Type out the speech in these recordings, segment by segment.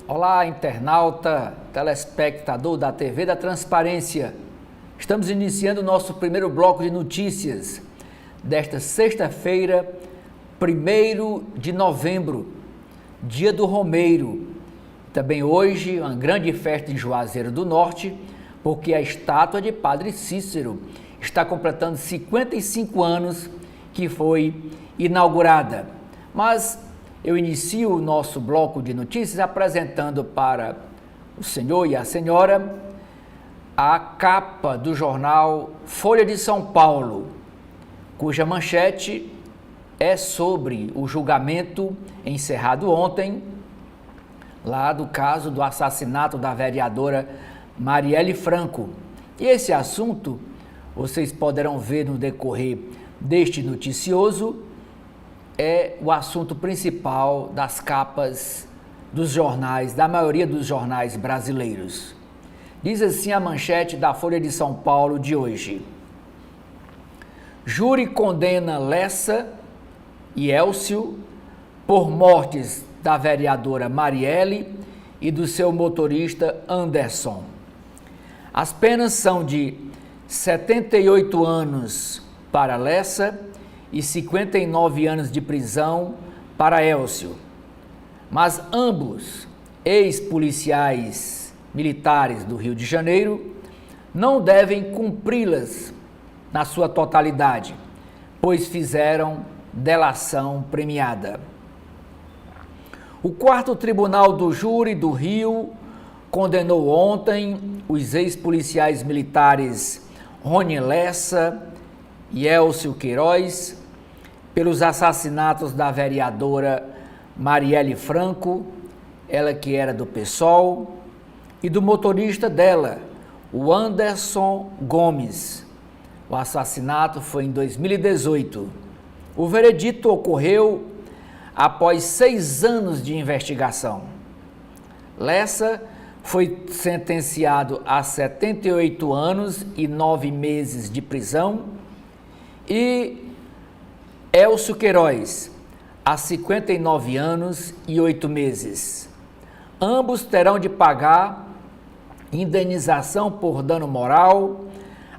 Olá, internauta, telespectador da TV da Transparência. Estamos iniciando o nosso primeiro bloco de notícias desta sexta-feira, 1º de novembro, dia do Romeiro. Também hoje, uma grande festa em Juazeiro do Norte, porque a estátua de Padre Cícero está completando 55 anos que foi inaugurada. Mas eu inicio o nosso bloco de notícias apresentando para o senhor e a senhora a capa do jornal Folha de São Paulo, cuja manchete é sobre o julgamento encerrado ontem, lá do caso do assassinato da vereadora Marielle Franco. E esse assunto vocês poderão ver no decorrer deste noticioso, é o assunto principal das capas dos jornais, da maioria dos jornais brasileiros. Diz assim a manchete da Folha de São Paulo de hoje: Júri condena Lessa e Elcio por mortes da vereadora Marielle e do seu motorista Anderson. As penas são de 78 anos para Lessa e 59 anos de prisão para Elcio. Mas ambos, ex-policiais militares do Rio de Janeiro, não devem cumpri-las na sua totalidade, pois fizeram delação premiada. O 4º Tribunal do Júri do Rio condenou ontem os ex-policiais militares Rony Lessa e Elcio Queiroz pelos assassinatos da vereadora Marielle Franco, ela que era do PSOL, e do motorista dela, o Anderson Gomes. O assassinato foi em 2018. O veredito ocorreu após 6 anos de investigação. Lessa foi sentenciado a 78 anos e 9 meses de prisão e Elcio Queiroz a 59 anos e 8 meses. Ambos terão de pagar indenização por dano moral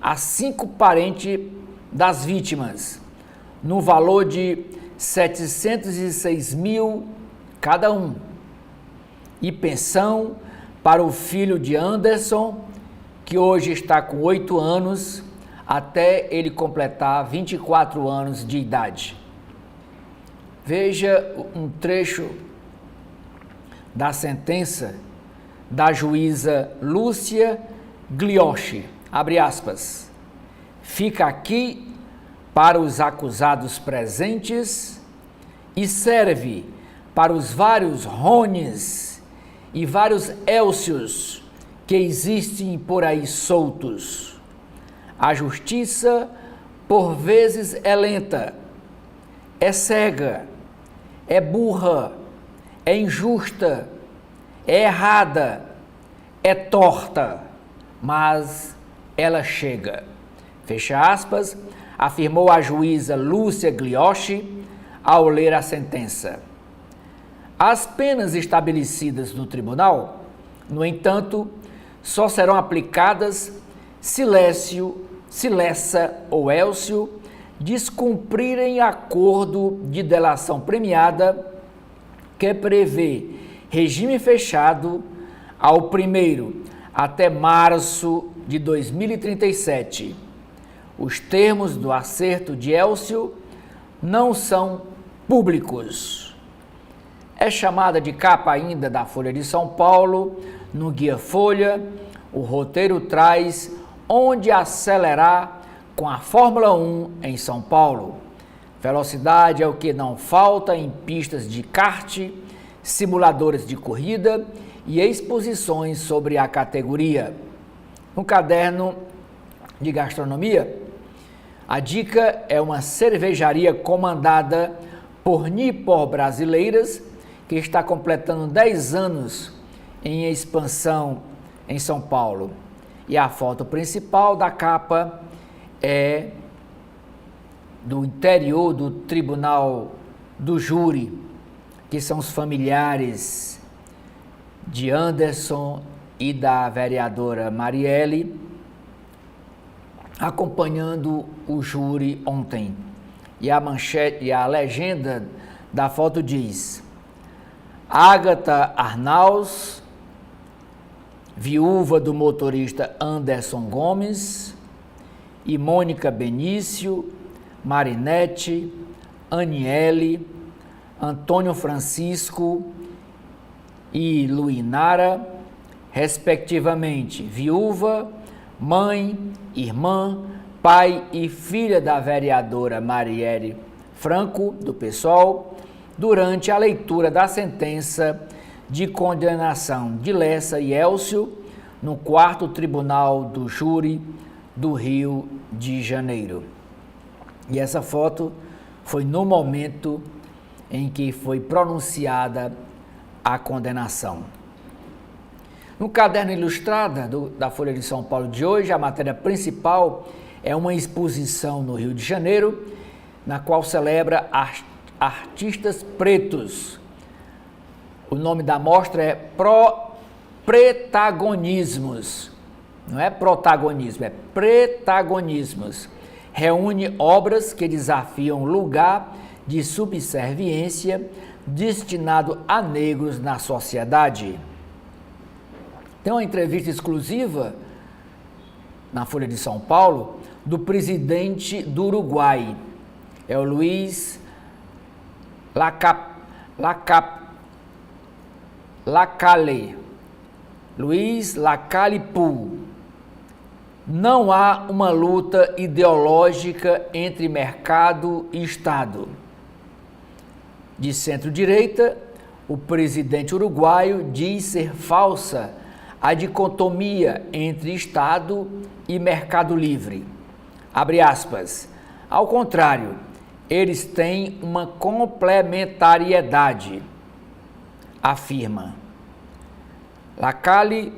a 5 parentes das vítimas, no valor de 706 mil cada um, e pensão para o filho de Anderson, que hoje está com 8 anos, até ele completar 24 anos de idade. Veja um trecho da sentença da juíza Lúcia Glioshi, abre aspas, fica aqui para os acusados presentes e serve para os vários Rones e vários Elcios que existem por aí soltos. A justiça, por vezes, é lenta, é cega, é burra, é injusta, é errada, é torta, mas ela chega. Fecha aspas, afirmou a juíza Lúcia Glioshi ao ler a sentença. As penas estabelecidas no tribunal, no entanto, só serão aplicadas se Lessa ou Elcio descumprirem acordo de delação premiada que prevê regime fechado ao 1º até março de 2037. Os termos do acerto de Elcio não são públicos. É chamada de capa ainda da Folha de São Paulo, no Guia Folha, o roteiro traz onde acelerar com a Fórmula 1 em São Paulo. Velocidade é o que não falta em pistas de kart, simuladores de corrida e exposições sobre a categoria. No caderno de gastronomia, a dica é uma cervejaria comandada por nipo-brasileiras que está completando 10 anos em expansão em São Paulo. E a foto principal da capa é do interior do Tribunal do Júri, que são os familiares de Anderson e da vereadora Marielle, acompanhando o júri ontem. E a manchete e a legenda da foto diz: Ágata Arnaus, viúva do motorista Anderson Gomes, e Mônica Benício, Marinete, Aniele, Antônio Francisco e Luinara, respectivamente, viúva, mãe, irmã, pai e filha da vereadora Marielle Franco, do PSOL, durante a leitura da sentença de condenação de Lessa e Elcio no 4º Tribunal do Júri do Rio de Janeiro. E essa foto foi no momento em que foi pronunciada a condenação. No caderno ilustrado da Folha de São Paulo de hoje, a matéria principal é uma exposição no Rio de Janeiro, na qual celebra artistas pretos. O nome da mostra é Pretagonismos. Não é protagonismo, é pretagonismos. Reúne obras que desafiam o lugar de subserviência destinado a negros na sociedade. Tem uma entrevista exclusiva na Folha de São Paulo do presidente do Uruguai, é o Luiz Lacalle Pou. Não há uma luta ideológica entre mercado e Estado. De centro-direita, o presidente uruguaio diz ser falsa a dicotomia entre Estado e mercado livre. Abre aspas. Ao contrário, eles têm uma complementariedade, afirma. Lacalle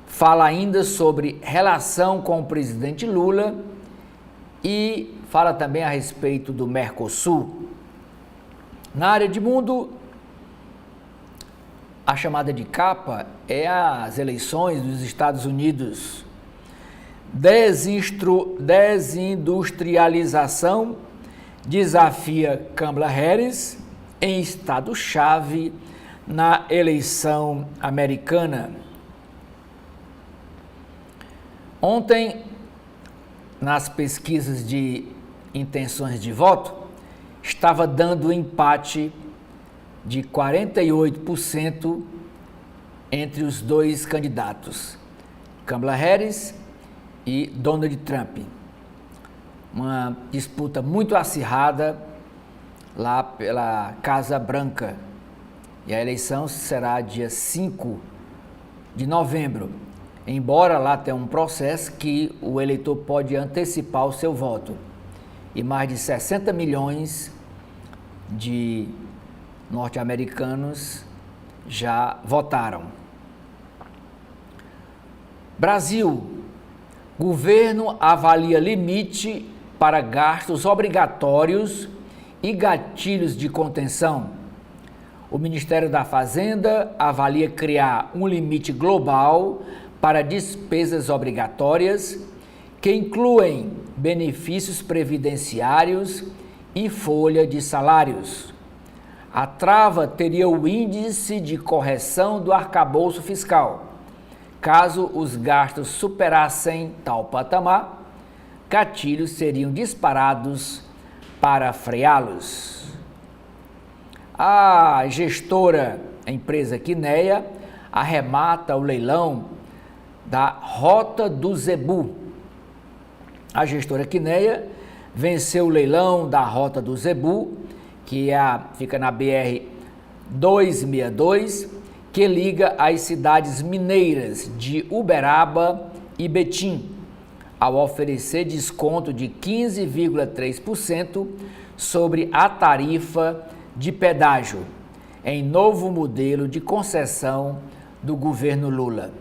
fala ainda sobre relação com o presidente Lula e fala também a respeito do Mercosul. Na área de mundo, a chamada de capa é as eleições dos Estados Unidos. Desindustrialização desafia Kamala Harris em estado-chave na eleição americana. Ontem, nas pesquisas de intenções de voto, estava dando empate de 48% entre os dois candidatos, Kamala Harris e Donald Trump. Uma disputa muito acirrada lá pela Casa Branca. E a eleição será dia 5 de novembro, embora lá tenha um processo que o eleitor pode antecipar o seu voto. E mais de 60 milhões de norte-americanos já votaram. Brasil. Governo avalia limite para gastos obrigatórios e gatilhos de contenção. O Ministério da Fazenda avalia criar um limite global para despesas obrigatórias que incluem benefícios previdenciários e folha de salários. A trava teria o índice de correção do arcabouço fiscal. Caso os gastos superassem tal patamar, gatilhos seriam disparados para freá-los. A gestora, a empresa Quineia, arremata o leilão da Rota do Zebu. A gestora Quineia venceu o leilão da Rota do Zebu, que fica na BR-262, que liga as cidades mineiras de Uberaba e Betim, ao oferecer desconto de 15,3% sobre a tarifa de pedágio, em novo modelo de concessão do governo Lula.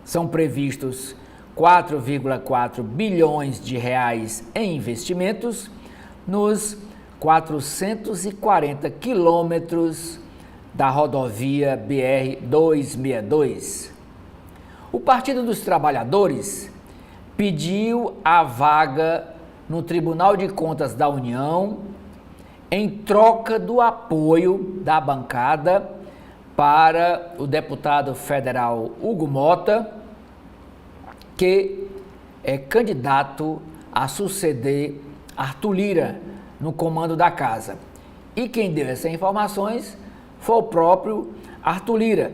São previstos 4,4 bilhões de reais em investimentos nos 440 quilômetros da rodovia BR-262. O Partido dos Trabalhadores pediu a vaga no Tribunal de Contas da União em troca do apoio da bancada para o deputado federal Hugo Mota, que é candidato a suceder Arthur Lira no comando da casa. E quem deu essas informações foi o próprio Arthur Lira,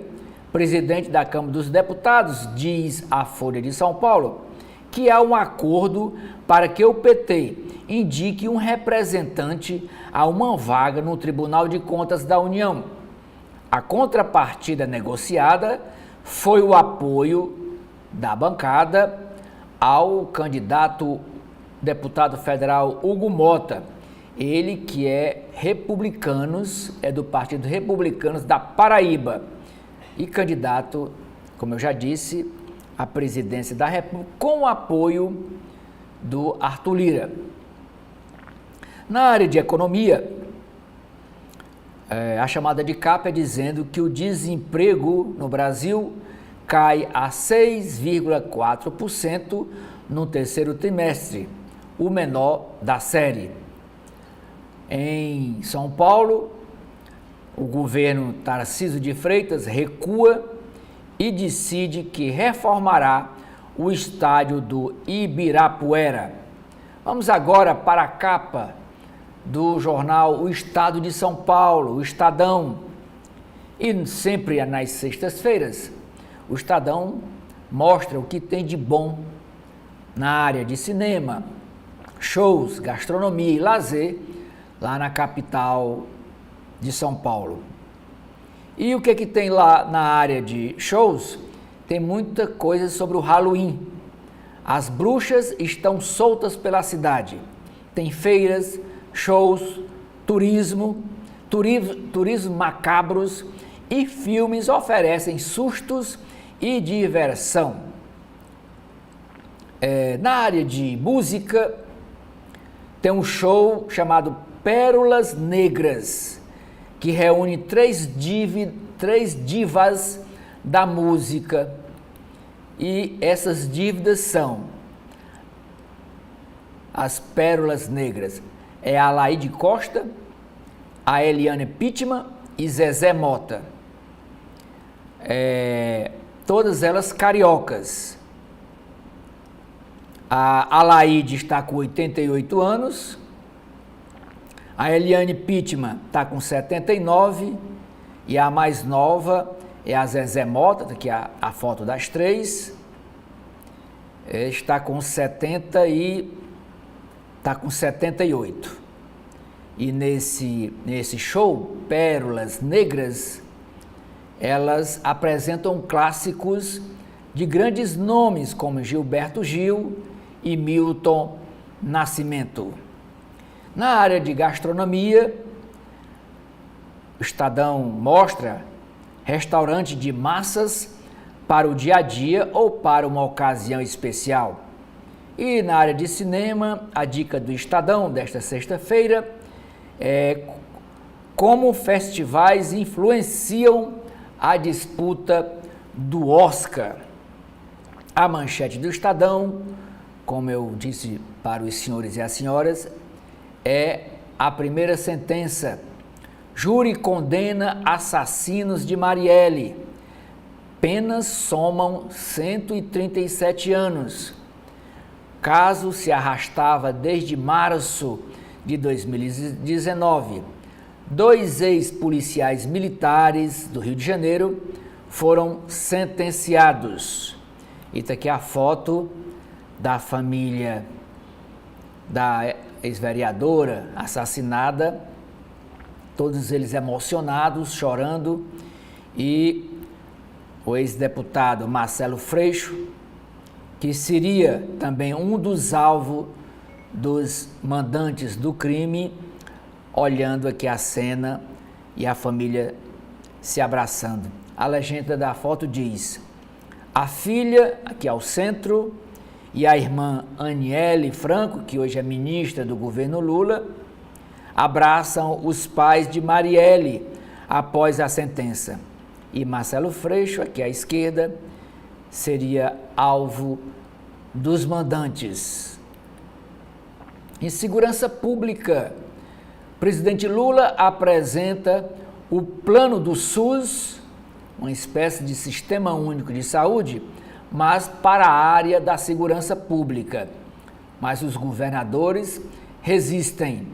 presidente da Câmara dos Deputados. Diz a Folha de São Paulo que há um acordo para que o PT indique um representante a uma vaga no Tribunal de Contas da União. A contrapartida negociada foi o apoio da bancada ao candidato deputado federal Hugo Mota, ele que é do Partido Republicanos da Paraíba e candidato, como eu já disse, à presidência da República com o apoio do Arthur Lira. Na área de economia, a chamada de capa é dizendo que o desemprego no Brasil cai a 6,4% no terceiro trimestre, o menor da série. Em São Paulo, o governo Tarcísio de Freitas recua e decide que reformará o estádio do Ibirapuera. Vamos agora para a capa do jornal O Estado de São Paulo, o Estadão. E sempre nas sextas-feiras, o Estadão mostra o que tem de bom na área de cinema, shows, gastronomia e lazer lá na capital de São Paulo. E o que tem lá na área de shows? Tem muita coisa sobre o Halloween. As bruxas estão soltas pela cidade. Tem feiras, shows, turismo macabros e filmes oferecem sustos e diversão. Na área de música, tem um show chamado Pérolas Negras, que reúne três divas da música. E essas dívidas são as Pérolas Negras. É a Laíde Costa, a Eliane Pittman e Zezé Mota. Todas elas cariocas. A Laíde está com 88 anos, a Eliane Pittman está com 79 e a mais nova é a Zezé Mota, aqui a foto das três, está com 78. E nesse show, Pérolas Negras, elas apresentam clássicos de grandes nomes como Gilberto Gil e Milton Nascimento. Na área de gastronomia, o Estadão mostra restaurante de massas para o dia a dia ou para uma ocasião especial. E na área de cinema, a dica do Estadão desta sexta-feira é como festivais influenciam a disputa do Oscar. A manchete do Estadão, como eu disse para os senhores e as senhoras, é a primeira sentença. Júri condena assassinos de Marielle. Penas somam 137 anos. Caso se arrastava desde março de 2019. 2 ex-policiais militares do Rio de Janeiro foram sentenciados. E está aqui a foto da família da ex-vereadora assassinada, todos eles emocionados, chorando, e o ex-deputado Marcelo Freixo, que seria também um dos alvos dos mandantes do crime, olhando aqui a cena e a família se abraçando. A legenda da foto diz: a filha, aqui ao centro, e a irmã Aniele Franco, que hoje é ministra do governo Lula, abraçam os pais de Marielle após a sentença. E Marcelo Freixo, aqui à esquerda, seria alvo dos mandantes. Em segurança pública, o presidente Lula apresenta o plano do SUS, uma espécie de sistema único de saúde, mas para a área da segurança pública. Mas os governadores resistem.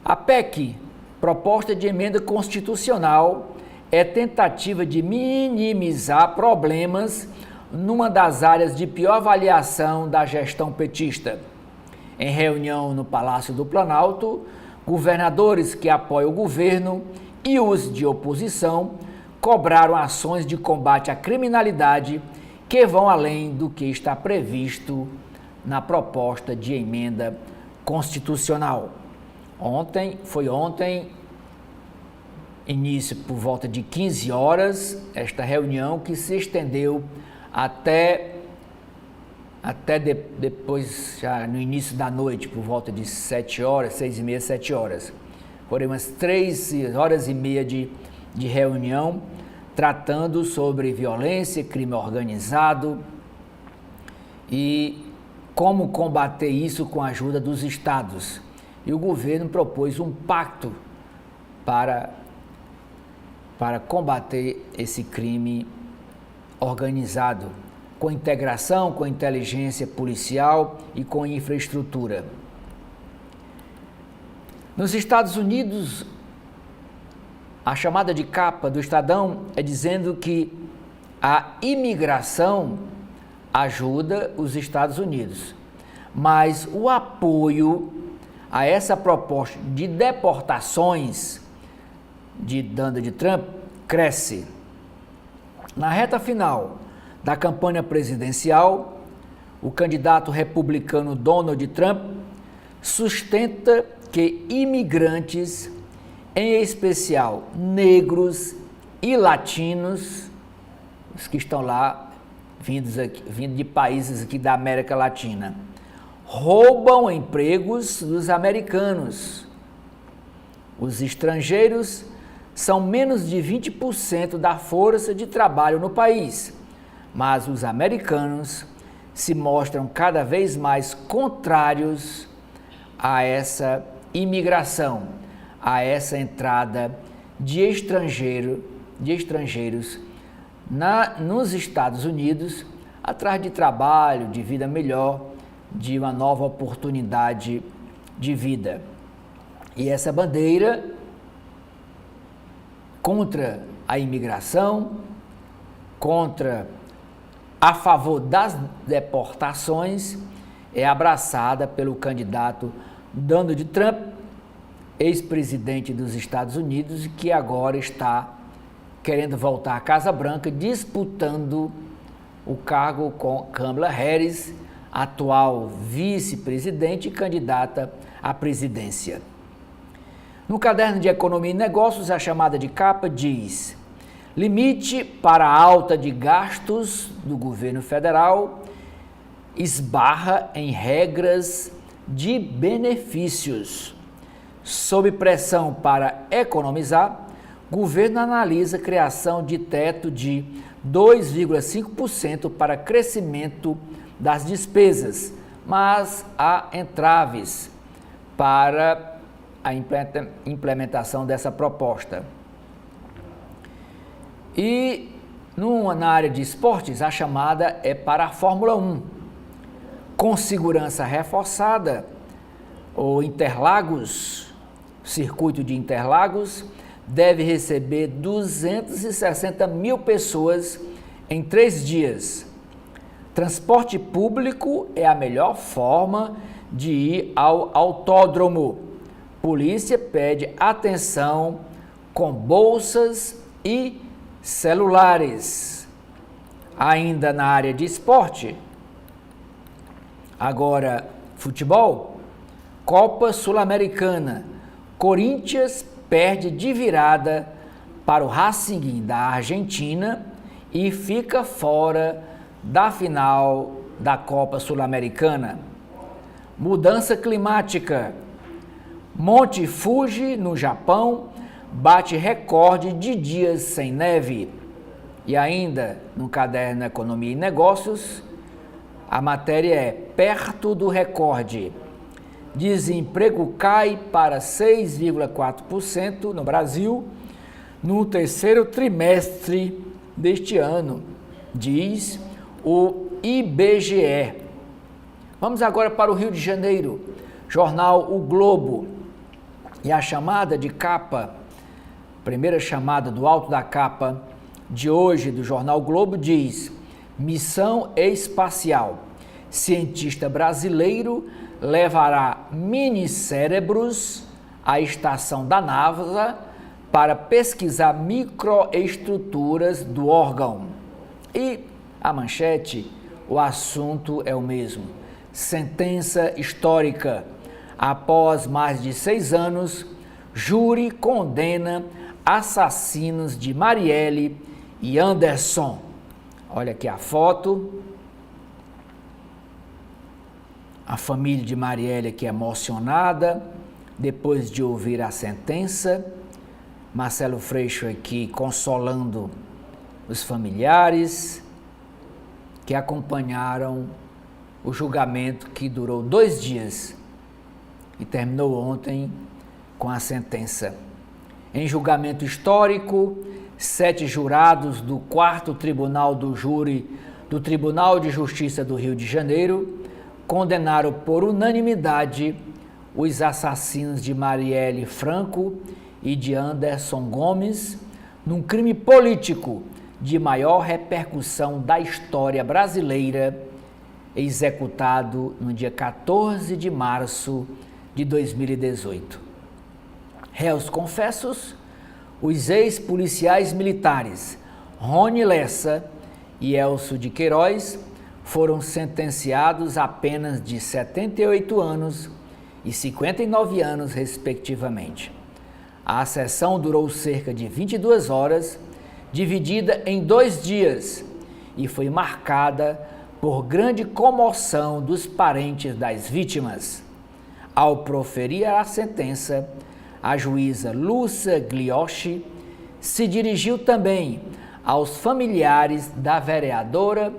A PEC, proposta de emenda constitucional, é tentativa de minimizar problemas numa das áreas de pior avaliação da gestão petista. Em reunião no Palácio do Planalto, governadores que apoiam o governo e os de oposição cobraram ações de combate à criminalidade que vão além do que está previsto na proposta de emenda constitucional. Ontem, início por volta de 15 horas, esta reunião que se estendeu até depois, já no início da noite, por volta de 7 horas, 6h30, 7 horas. Foram umas 3 horas e meia de reunião, tratando sobre violência, crime organizado e como combater isso com a ajuda dos estados. E o governo propôs um pacto para combater esse crime organizado, com integração, com inteligência policial e com infraestrutura. Nos Estados Unidos, a chamada de capa do Estadão é dizendo que a imigração ajuda os Estados Unidos, mas o apoio a essa proposta de deportações de Donald Trump cresce. Na reta final da campanha presidencial, o candidato republicano Donald Trump sustenta que imigrantes, em especial negros e latinos, os que estão lá, vindo de países aqui da América Latina, roubam empregos dos americanos. Os estrangeiros são menos de 20% da força de trabalho no país, mas os americanos se mostram cada vez mais contrários a essa imigração, a essa entrada de estrangeiros nos Estados Unidos, atrás de trabalho, de vida melhor, de uma nova oportunidade de vida. E essa bandeira contra a imigração, a favor das deportações, é abraçada pelo candidato Donald Trump, ex-presidente dos Estados Unidos, que agora está querendo voltar à Casa Branca, disputando o cargo com Kamala Harris, atual vice-presidente e candidata à presidência. No caderno de Economia e Negócios, a chamada de capa diz: limite para a alta de gastos do governo federal esbarra em regras de benefícios. Sob pressão para economizar, o governo analisa a criação de teto de 2,5% para crescimento das despesas, mas há entraves para a implementação dessa proposta. E na área de esportes, a chamada é para a Fórmula 1. Com segurança reforçada, o Interlagos, circuito de Interlagos, deve receber 260 mil pessoas em 3 dias. Transporte público é a melhor forma de ir ao autódromo. Polícia pede atenção com bolsas e celulares. Ainda na área de esporte, agora futebol, Copa Sul-Americana, Corinthians perde de virada para o Racing da Argentina e fica fora da final da Copa Sul-Americana. Mudança climática. Monte Fuji, no Japão, bate recorde de dias sem neve. E ainda, no caderno Economia e Negócios, a matéria é perto do recorde. Desemprego cai para 6,4% no Brasil no terceiro trimestre deste ano, diz o IBGE. Vamos agora para o Rio de Janeiro, jornal O Globo. E a chamada de capa, primeira chamada do alto da capa de hoje do jornal O Globo diz: missão espacial. Cientista brasileiro levará minicérebros à estação da NASA para pesquisar microestruturas do órgão. E a manchete, o assunto é o mesmo. Sentença histórica. Após mais de 6 anos, júri condena assassinos de Marielle e Anderson. Olha aqui a foto. A família de Marielle aqui emocionada, depois de ouvir a sentença. Marcelo Freixo aqui consolando os familiares que acompanharam o julgamento que durou 2 dias e terminou ontem com a sentença. Em julgamento histórico, 7 jurados do 4º Tribunal do Júri do Tribunal de Justiça do Rio de Janeiro condenaram por unanimidade os assassinos de Marielle Franco e de Anderson Gomes num crime político de maior repercussão da história brasileira, executado no dia 14 de março de 2018. Réus confessos, os ex-policiais militares Rony Lessa e Elcio de Queiroz foram sentenciados a penas de 78 anos e 59 anos, respectivamente. A sessão durou cerca de 22 horas, dividida em 2 dias, e foi marcada por grande comoção dos parentes das vítimas. Ao proferir a sentença, a juíza Lúcia Glioshi se dirigiu também aos familiares da vereadora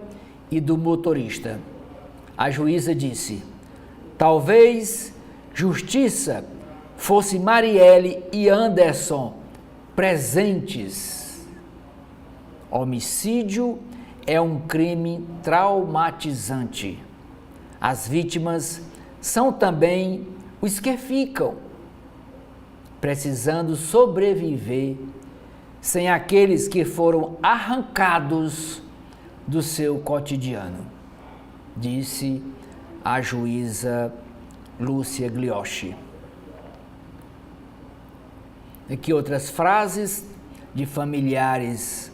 e do motorista. A juíza disse: talvez justiça fosse Marielle e Anderson presentes. Homicídio é um crime traumatizante. As vítimas são também os que ficam, precisando sobreviver sem aqueles que foram arrancados do seu cotidiano, disse a juíza Lúcia Glioshi. Aqui outras frases de familiares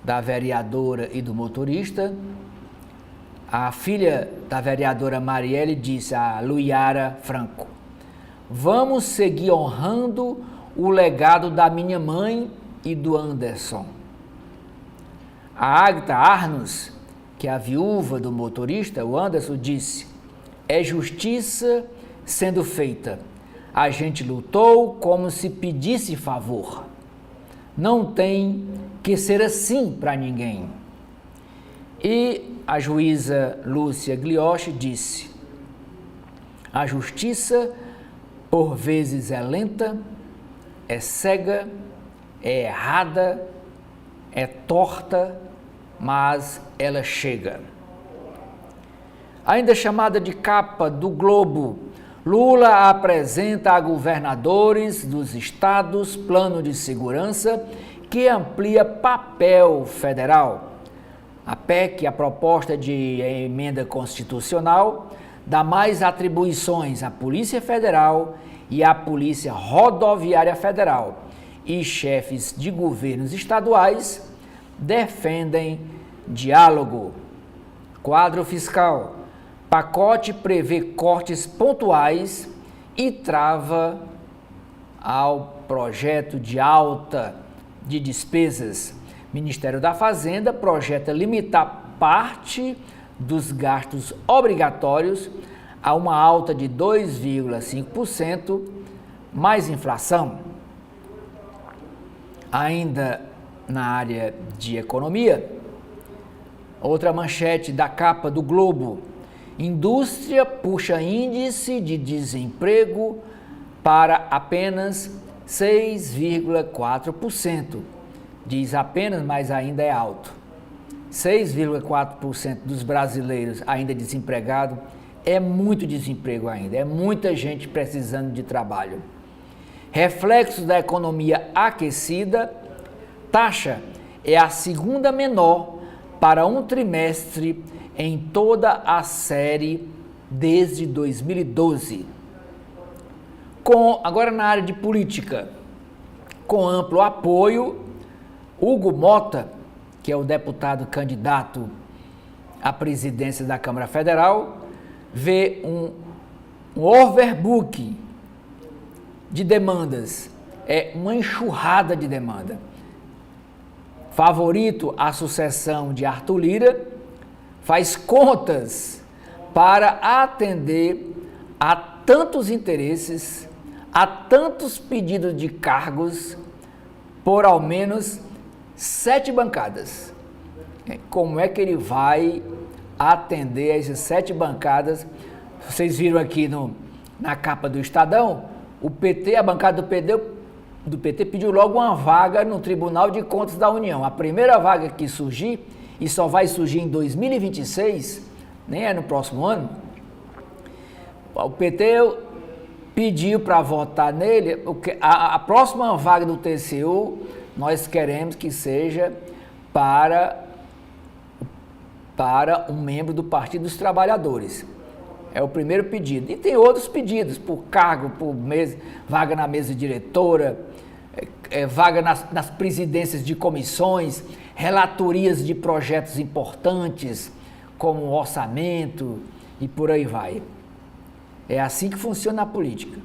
da vereadora e do motorista. A filha da vereadora Marielle disse a Luiara Franco: vamos seguir honrando o legado da minha mãe e do Anderson. A Agatha Arnos, que é a viúva do motorista, o Anderson, disse: é justiça sendo feita. A gente lutou como se pedisse favor. Não tem que ser assim para ninguém. E a juíza Lúcia Glioshi disse: a justiça por vezes é lenta, é cega, é errada, é torta, mas ela chega. Ainda chamada de capa do Globo, Lula apresenta a governadores dos estados plano de segurança que amplia papel federal. A PEC, a proposta de emenda constitucional, dá mais atribuições à Polícia Federal e à Polícia Rodoviária Federal, e chefes de governos estaduais defendem diálogo. Quadro fiscal. Pacote prevê cortes pontuais e trava ao projeto de alta de despesas. Ministério da Fazenda projeta limitar parte dos gastos obrigatórios a uma alta de 2,5% mais inflação. Ainda na área de economia, outra manchete da capa do Globo: indústria puxa índice de desemprego para apenas 6,4%. Diz apenas, mas ainda é alto. 6,4% dos brasileiros ainda desempregados. É muito desemprego ainda, é muita gente precisando de trabalho. Reflexos da economia aquecida: taxa é a segunda menor para um trimestre em toda a série desde 2012. Agora na área de política, com amplo apoio, Hugo Mota, que é o deputado candidato à presidência da Câmara Federal, vê um overbook de demandas, é uma enxurrada de demanda. Favorito à sucessão de Arthur Lira, faz contas para atender a tantos interesses, a tantos pedidos de cargos por ao menos 7 bancadas. Como é que ele vai atender a essas 7 bancadas? Vocês viram aqui na capa do Estadão, o PT, a bancada do PT pediu logo uma vaga no Tribunal de Contas da União. A primeira vaga que surgir, e só vai surgir em 2026, nem é no próximo ano, o PT pediu para votar nele. A próxima vaga do TCU, nós queremos que seja para um membro do Partido dos Trabalhadores. É o primeiro pedido. E tem outros pedidos, por cargo, por vaga na mesa diretora, vaga nas presidências de comissões, relatorias de projetos importantes, como o orçamento e por aí vai. É assim que funciona a política.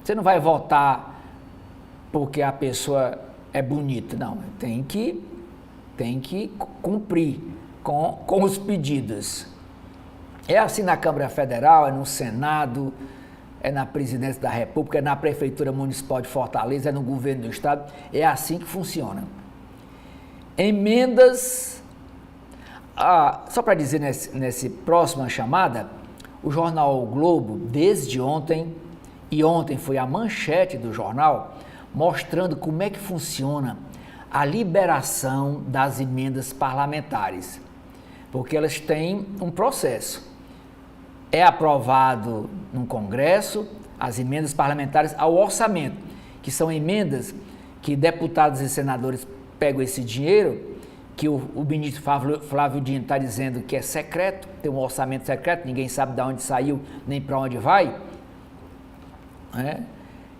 Você não vai votar porque a pessoa é bonita, não. Tem que cumprir com os pedidos. É assim na Câmara Federal, é no Senado, é na Presidência da República, é na Prefeitura Municipal de Fortaleza, é no Governo do Estado. É assim que funciona. Emendas. Só para dizer nessa próxima chamada, o jornal o Globo, desde ontem, e ontem foi a manchete do jornal, mostrando como é que funciona a liberação das emendas parlamentares. Porque elas têm um processo. É aprovado no Congresso as emendas parlamentares ao orçamento, que são emendas que deputados e senadores pegam esse dinheiro, que o ministro Flávio Dino está dizendo que é secreto, tem um orçamento secreto, ninguém sabe de onde saiu nem para onde vai, né?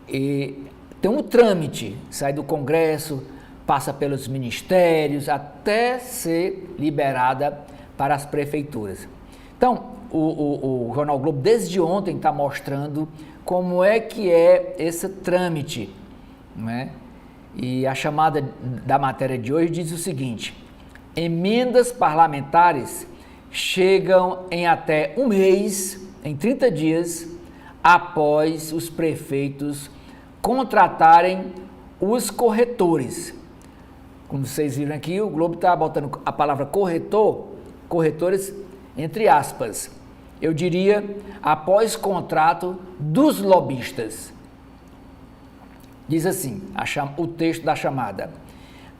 E tem um trâmite, sai do Congresso, passa pelos ministérios, até ser liberada para as prefeituras. Então, o Jornal Globo, desde ontem, está mostrando como é que é esse trâmite, né? E a chamada da matéria de hoje diz o seguinte: emendas parlamentares chegam em até um mês, em 30 dias, após os prefeitos contratarem os corretores. Como vocês viram aqui, o Globo está botando a palavra corretores entre aspas. Eu diria, após contrato dos lobistas. Diz assim, o texto da chamada: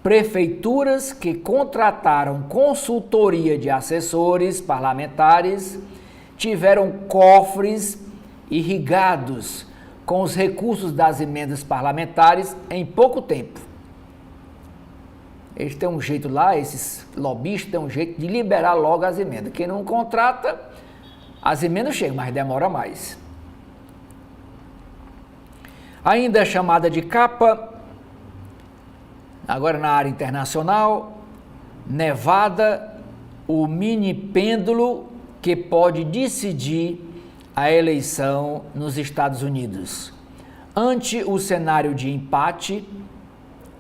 prefeituras que contrataram consultoria de assessores parlamentares tiveram cofres irrigados com os recursos das emendas parlamentares em pouco tempo. Eles têm um jeito lá, esses lobistas têm um jeito de liberar logo as emendas. Quem não contrata, as emendas chegam, mas demora mais. Ainda é chamada de capa, agora na área internacional, Nevada, o mini pêndulo que pode decidir a eleição nos Estados Unidos. Ante o cenário de empate,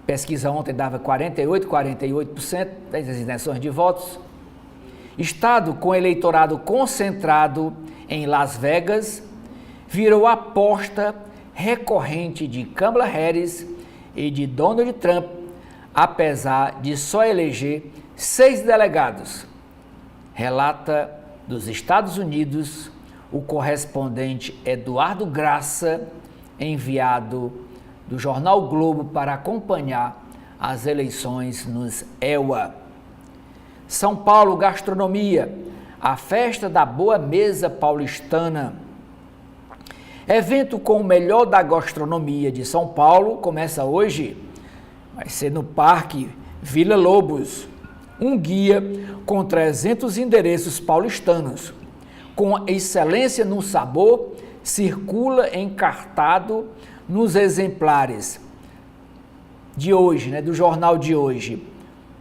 pesquisa ontem dava 48% das intenções de votos, Estado com eleitorado concentrado em Las Vegas, virou aposta recorrente de Kamala Harris e de Donald Trump, apesar de só eleger 6 delegados. Relata dos Estados Unidos o correspondente Eduardo Graça, enviado do jornal o Globo para acompanhar as eleições nos EUA. São Paulo Gastronomia, a festa da boa mesa paulistana. Evento com o melhor da gastronomia de São Paulo começa hoje. Vai ser no Parque Vila Lobos. Um guia com 300 endereços paulistanos, com excelência no sabor, circula encartado nos exemplares de hoje, do jornal de hoje,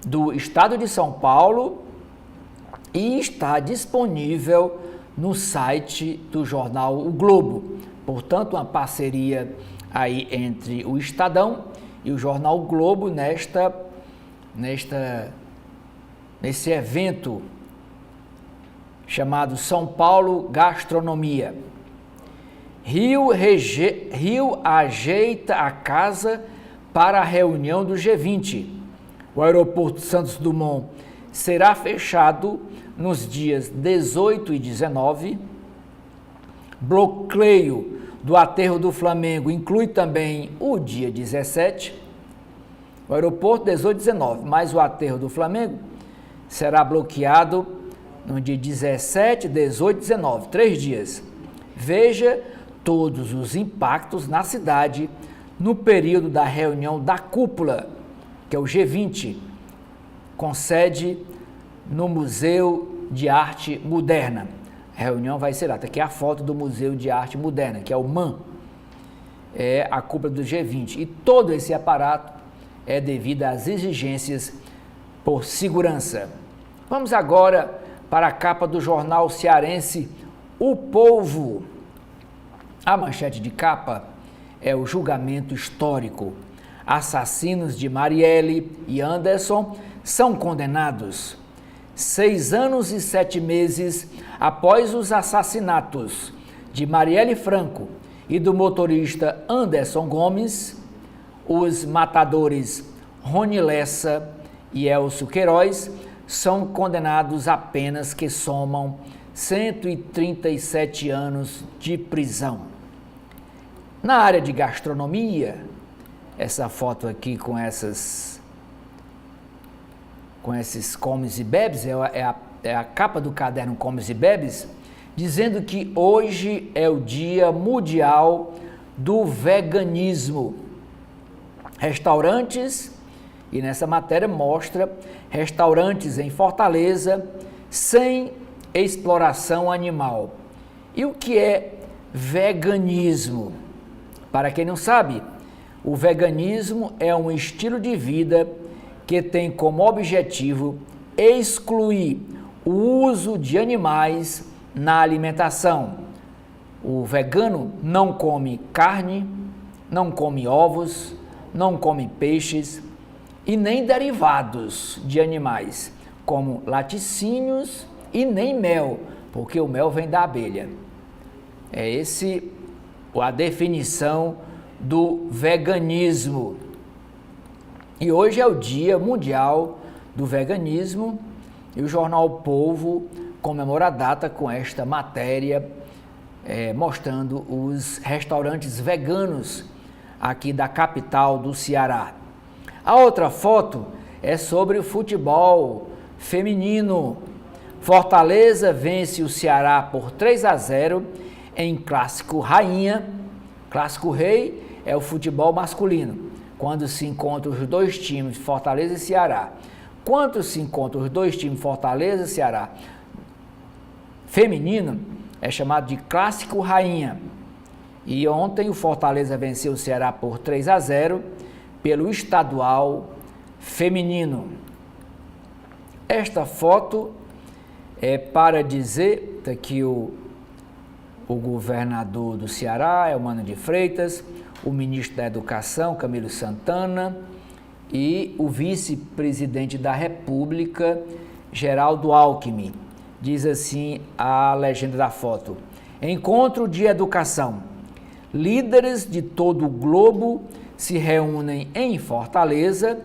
do Estado de São Paulo, e está disponível no site do jornal O Globo. Portanto, uma parceria aí entre o Estadão e o jornal O Globo nesse evento chamado São Paulo Gastronomia. Rio ajeita a casa para a reunião do G20. O aeroporto Santos Dumont será fechado nos dias 18 e 19. Bloqueio do aterro do Flamengo inclui também o dia 17. O aeroporto 18 e 19, mas o aterro do Flamengo será bloqueado no dia 17, 18 e 19, 3 dias. Veja todos os impactos na cidade no período da reunião da cúpula, que é o G20, com sede no Museu de Arte Moderna. A reunião vai ser lá, tá aqui a foto do Museu de Arte Moderna, que é o MAN, é a cúpula do G20. E todo esse aparato é devido às exigências por segurança. Vamos agora para a capa do jornal cearense O Povo. A manchete de capa é o julgamento histórico. Assassinos de Marielle e Anderson são condenados. 6 anos e 7 meses após os assassinatos de Marielle Franco e do motorista Anderson Gomes, os matadores Rony Lessa e Elcio Queiroz são condenados a penas que somam 137 anos de prisão. Na área de gastronomia, essa foto aqui com esses comes e bebes, é a capa do caderno Comes e Bebes, dizendo que hoje é o Dia Mundial do Veganismo. Restaurantes, e nessa matéria mostra restaurantes em Fortaleza sem exploração animal. E o que é veganismo? Para quem não sabe, o veganismo é um estilo de vida que tem como objetivo excluir o uso de animais na alimentação. O vegano não come carne, não come ovos, não come peixes e nem derivados de animais, como laticínios e nem mel, porque o mel vem da abelha. É esse a definição do veganismo. E hoje é o Dia Mundial do Veganismo e o jornal O Povo comemora a data com esta matéria mostrando os restaurantes veganos aqui da capital do Ceará. A outra foto é sobre o futebol feminino. Fortaleza vence o Ceará por 3-0 em Clássico Rainha. Clássico Rei é o futebol masculino, quando se encontram os dois times, Fortaleza e Ceará. Quando se encontram os dois times, Fortaleza e Ceará, feminino, é chamado de Clássico Rainha. E ontem o Fortaleza venceu o Ceará por 3-0 pelo estadual feminino. Esta foto é para dizer que o governador do Ceará, Elmano de Freitas, o ministro da Educação, Camilo Santana, e o vice-presidente da República, Geraldo Alckmin. Diz assim a legenda da foto: Encontro de educação. Líderes de todo o globo se reúnem em Fortaleza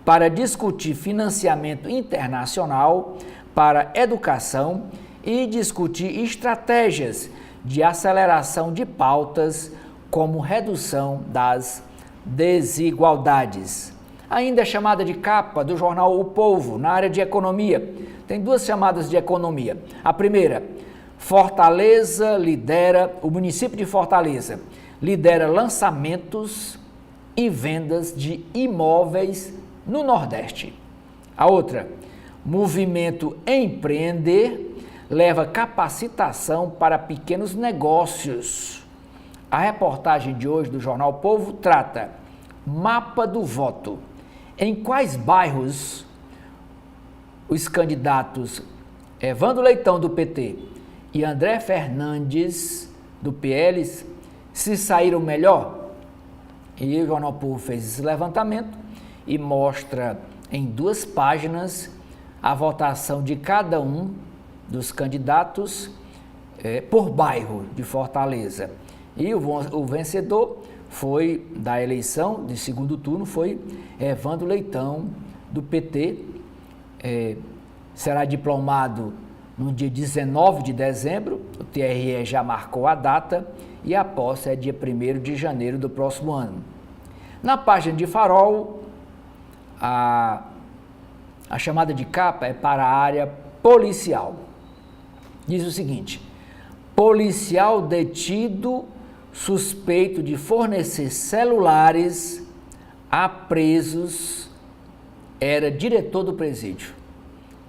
para discutir financiamento internacional para educação e discutir estratégias de aceleração de pautas como redução das desigualdades. Ainda é chamada de capa do jornal O Povo, na área de economia. Tem duas chamadas de economia. A primeira, o município de Fortaleza lidera lançamentos e vendas de imóveis no Nordeste. A outra, Movimento Empreender leva capacitação para pequenos negócios. A reportagem de hoje do jornal O Povo trata Mapa do Voto. Em quais bairros os candidatos Evandro Leitão, do PT, e André Fernandes, do PL, se saíram melhor? E o Jornal Povo fez esse levantamento e mostra em 2 páginas a votação de cada um dos candidatos por bairro de Fortaleza. E o vencedor foi da eleição de segundo turno, foi Evandro Leitão, do PT. Será diplomado no dia 19 de dezembro, o TRE já marcou a data, e a posse é dia 1º de janeiro do próximo ano. Na página de Farol, a chamada de capa é para a área policial. Diz o seguinte: policial detido suspeito de fornecer celulares a presos era diretor do presídio.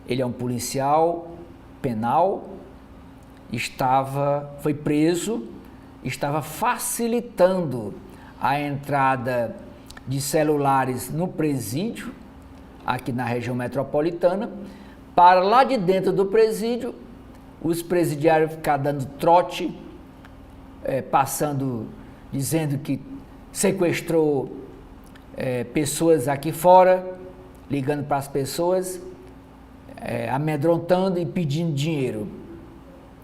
Ele é um policial penal, foi preso, estava facilitando a entrada de celulares no presídio, aqui na região metropolitana, para lá de dentro do presídio, os presidiários ficar dando trote, dizendo que sequestrou pessoas aqui fora, ligando para as pessoas, amedrontando e pedindo dinheiro.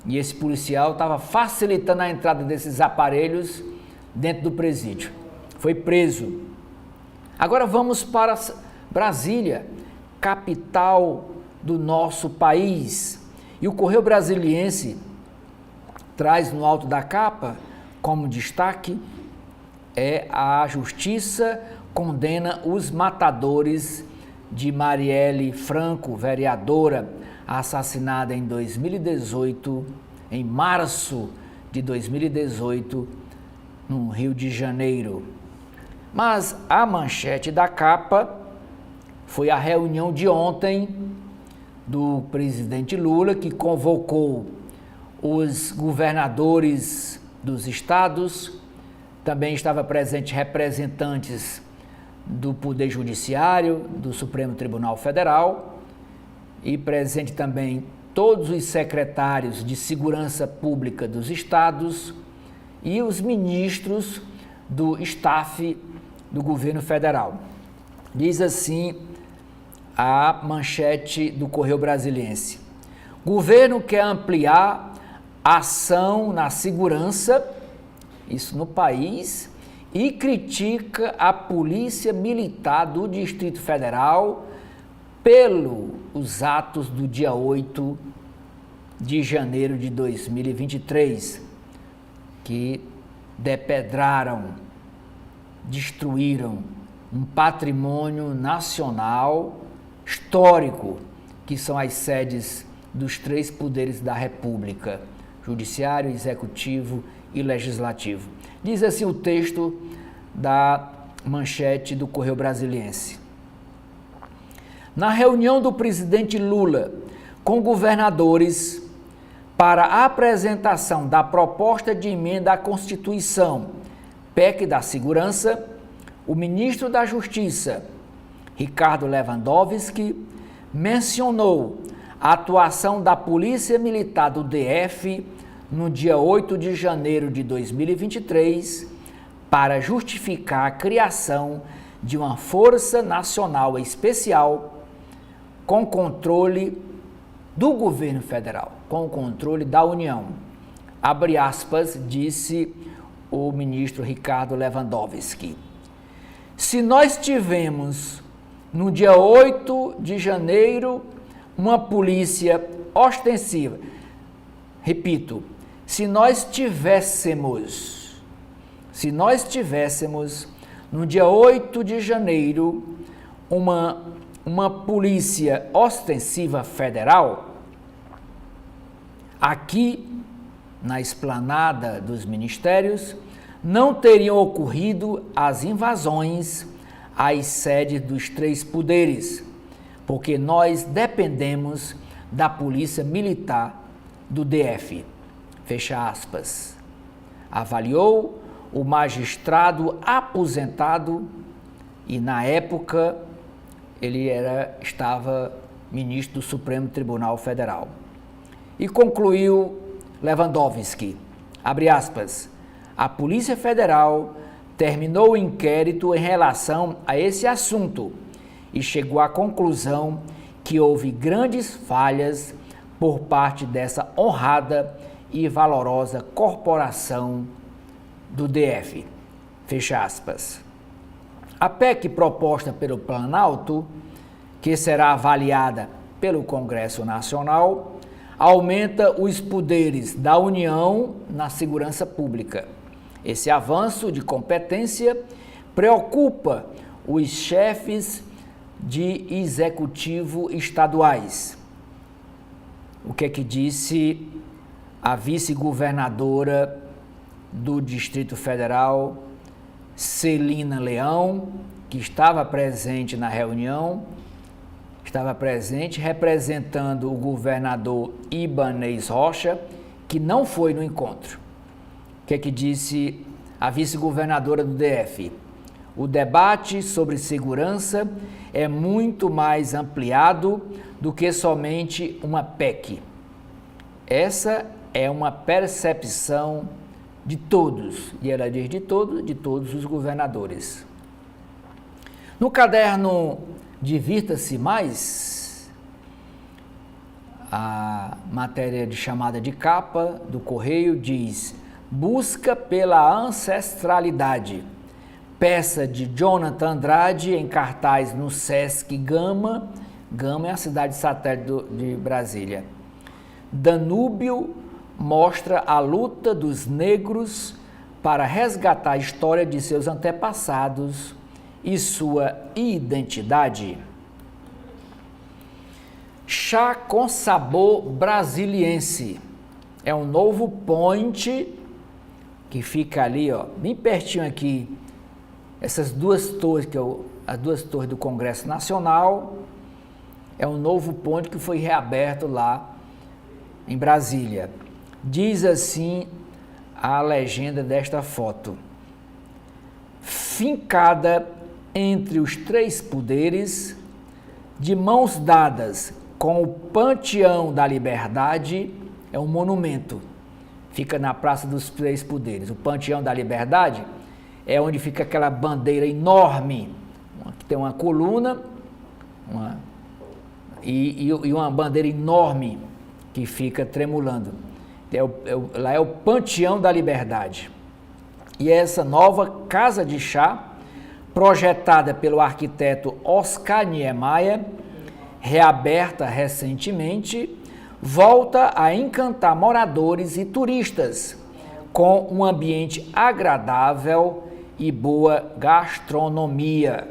E esse policial estava facilitando a entrada desses aparelhos dentro do presídio. Foi preso. Agora vamos para Brasília, capital do nosso país. E o Correio Brasiliense traz no alto da capa, como destaque, a Justiça condena os matadores de Marielle Franco, vereadora, assassinada em 2018, em março de 2018, no Rio de Janeiro. Mas a manchete da capa foi a reunião de ontem do presidente Lula, que convocou os governadores dos estados, também estava presente representantes do Poder Judiciário, do Supremo Tribunal Federal, e presente também todos os secretários de Segurança Pública dos estados e os ministros do staff do governo federal. Diz assim a manchete do Correio Brasiliense: governo quer ampliar a ação na segurança, isso no país, e critica a Polícia Militar do Distrito Federal pelos atos do dia 8 de janeiro de 2023, que depedraram, destruíram um patrimônio nacional histórico, que são as sedes dos 3 poderes da República: Judiciário, Executivo e Legislativo. Diz assim o texto da manchete do Correio Brasiliense: na reunião do presidente Lula com governadores para a apresentação da proposta de emenda à Constituição, PEC da Segurança, o ministro da Justiça, Ricardo Lewandowski, mencionou a atuação da Polícia Militar do DF no dia 8 de janeiro de 2023 para justificar a criação de uma Força Nacional Especial com controle do governo federal, com o controle da União. Abre aspas, disse o ministro Ricardo Lewandowski. Se nós tivemos, no dia 8 de janeiro, uma polícia ostensiva, repito, se nós tivéssemos, no dia 8 de janeiro, uma polícia ostensiva federal, aqui na esplanada dos ministérios, não teriam ocorrido as invasões às sedes dos três poderes, porque nós dependemos da Polícia Militar do DF. Fecha aspas. Avaliou o magistrado aposentado e, na época, ele estava ministro do Supremo Tribunal Federal. E concluiu Lewandowski, abre aspas, a Polícia Federal terminou o inquérito em relação a esse assunto e chegou à conclusão que houve grandes falhas por parte dessa honrada e valorosa corporação do DF. Fecha aspas. A PEC proposta pelo Planalto, que será avaliada pelo Congresso Nacional, aumenta os poderes da União na segurança pública. Esse avanço de competência preocupa os chefes de executivo estaduais. O que é que disse a vice-governadora do Distrito Federal, Celina Leão, que estava presente na reunião, representando o governador Ibanez Rocha, que não foi no encontro. O que é que disse a vice-governadora do DF? O debate sobre segurança é muito mais ampliado do que somente uma PEC. Essa é uma percepção de todos, e ela diz de todos os governadores. No caderno Divirta-se Mais, a matéria de chamada de capa do Correio diz: Busca pela ancestralidade. Peça de Jonathan Andrade em cartaz no Sesc Gama. Gama é a cidade satélite de Brasília. Danúbio mostra a luta dos negros para resgatar a história de seus antepassados e sua identidade. Chá com sabor brasiliense. É um novo point que fica ali, ó, bem pertinho aqui. Essas duas torres, as duas torres do Congresso Nacional, é um novo ponto que foi reaberto lá em Brasília. Diz assim a legenda desta foto: fincada entre os três poderes, de mãos dadas com o Panteão da Liberdade, é um monumento. Fica na Praça dos Três Poderes. O Panteão da Liberdade é onde fica aquela bandeira enorme, que tem uma coluna e uma bandeira enorme que fica tremulando. Lá é o Panteão da Liberdade. E essa nova casa de chá, projetada pelo arquiteto Oscar Niemeyer, reaberta recentemente, volta a encantar moradores e turistas com um ambiente agradável e boa gastronomia.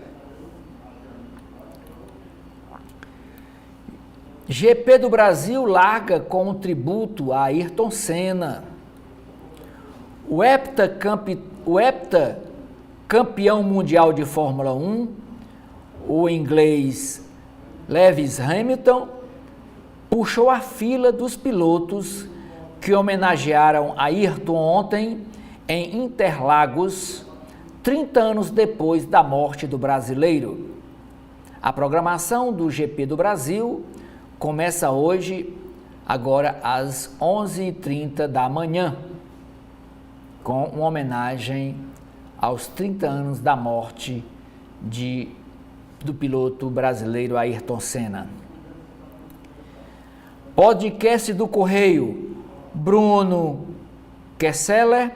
GP do Brasil larga com um tributo a Ayrton Senna. O heptacampeão mundial de Fórmula 1, o inglês Lewis Hamilton, puxou a fila dos pilotos que homenagearam Ayrton ontem em Interlagos, 30 anos depois da morte do brasileiro. A programação do GP do Brasil começa hoje, agora às 11h30 da manhã, com uma homenagem aos 30 anos da morte do piloto brasileiro Ayrton Senna. Podcast do Correio, Bruno Kesseler,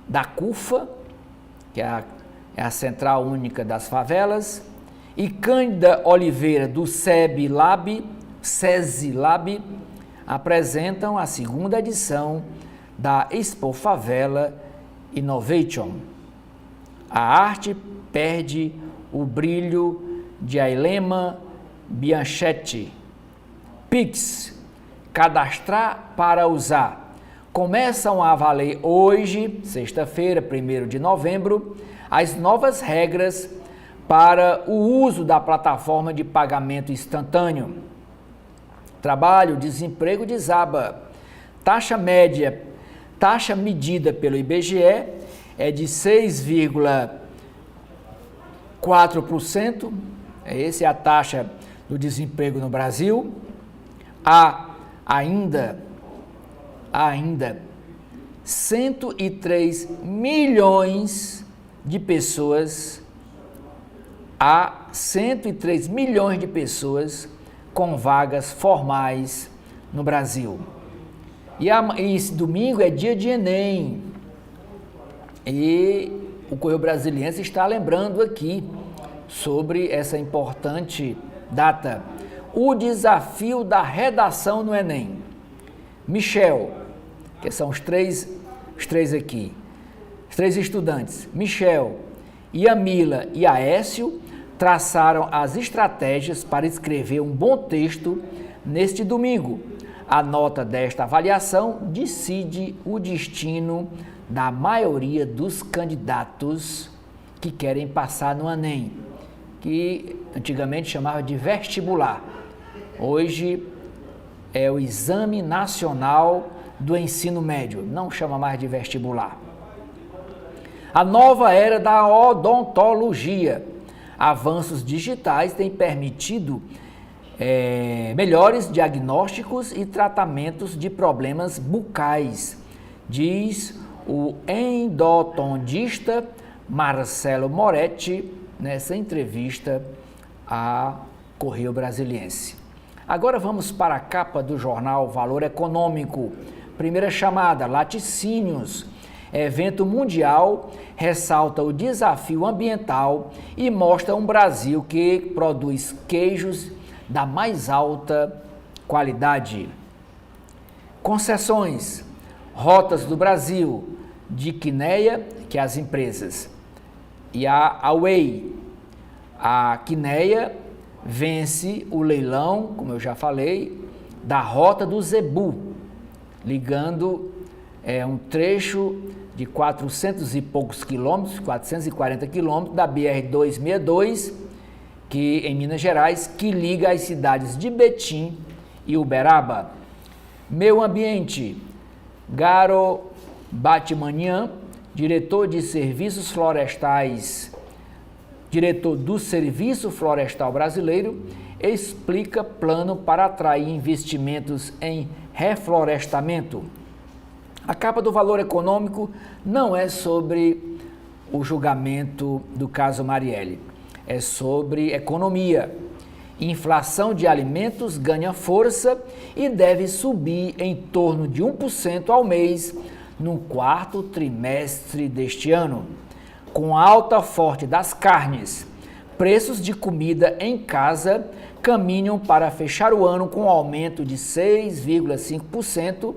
da CUFA, que é a Central Única das Favelas, e Cândida Oliveira, do SESI Lab, apresentam a segunda edição da Expo Favela Innovation. A arte perde o brilho, de Ailema Bianchetti. Pix, cadastrar para usar. Começam a valer hoje, sexta-feira, 1º de novembro, as novas regras para o uso da plataforma de pagamento instantâneo. Trabalho, desemprego desaba. Taxa medida pelo IBGE é de 6,4%. Essa é a taxa do desemprego no Brasil. Há ainda 103 milhões de pessoas, com vagas formais no Brasil. E esse domingo é dia de Enem. E o Correio Brasiliense está lembrando aqui sobre essa importante data. O desafio da redação no Enem. Michel, que são os três aqui, os 3 estudantes, Michel, Yamila e Aécio, traçaram as estratégias para escrever um bom texto neste domingo. A nota desta avaliação decide o destino da maioria dos candidatos que querem passar no Enem, que antigamente chamava de vestibular. Hoje é o Exame Nacional do Ensino Médio, não chama mais de vestibular. A nova era da odontologia. Avanços digitais têm permitido melhores diagnósticos e tratamentos de problemas bucais, diz o endodontista Marcelo Moretti nessa entrevista à Correio Brasiliense. Agora vamos para a capa do jornal Valor Econômico. Primeira chamada, laticínios. Evento mundial ressalta o desafio ambiental e mostra um Brasil que produz queijos da mais alta qualidade. Concessões, rotas do Brasil, de Quineia, que é as empresas, e a Away. A Quineia vence o leilão, como eu já falei, da rota do Zebu, ligando um trecho de 400 e poucos quilômetros, 440 quilômetros da BR-262, que em Minas Gerais, que liga as cidades de Betim e Uberaba. Meio Ambiente, Garo Batmanian, diretor do Serviço Florestal Brasileiro, explica plano para atrair investimentos em reflorestamento. A capa do Valor Econômico não é sobre o julgamento do caso Marielle, é sobre economia. Inflação de alimentos ganha força e deve subir em torno de 1% ao mês no 4º trimestre deste ano. Com alta forte das carnes, preços de comida em casa caminham para fechar o ano com aumento de 6,5%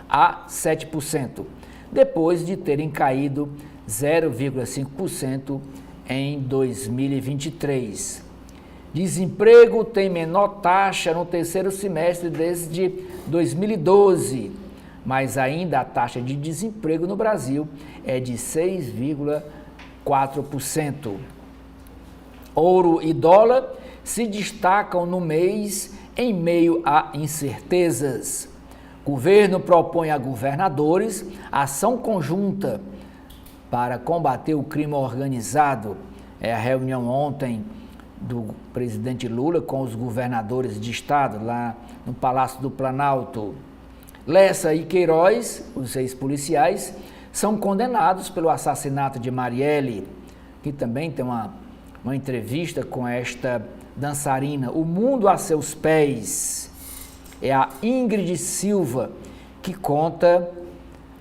a 7%, depois de terem caído 0,5% em 2023. Desemprego tem menor taxa no 3º semestre desde 2012, mas ainda a taxa de desemprego no Brasil é de 6,4%. Ouro e dólar se destacam no mês em meio a incertezas. Governo propõe a governadores ação conjunta para combater o crime organizado. A reunião ontem do presidente Lula com os governadores de estado lá no Palácio do Planalto. Lessa e Queiroz, os ex-policiais, são condenados pelo assassinato de Marielle, que também tem uma entrevista com esta dançarina, O Mundo a Seus Pés. é a Ingrid Silva, que conta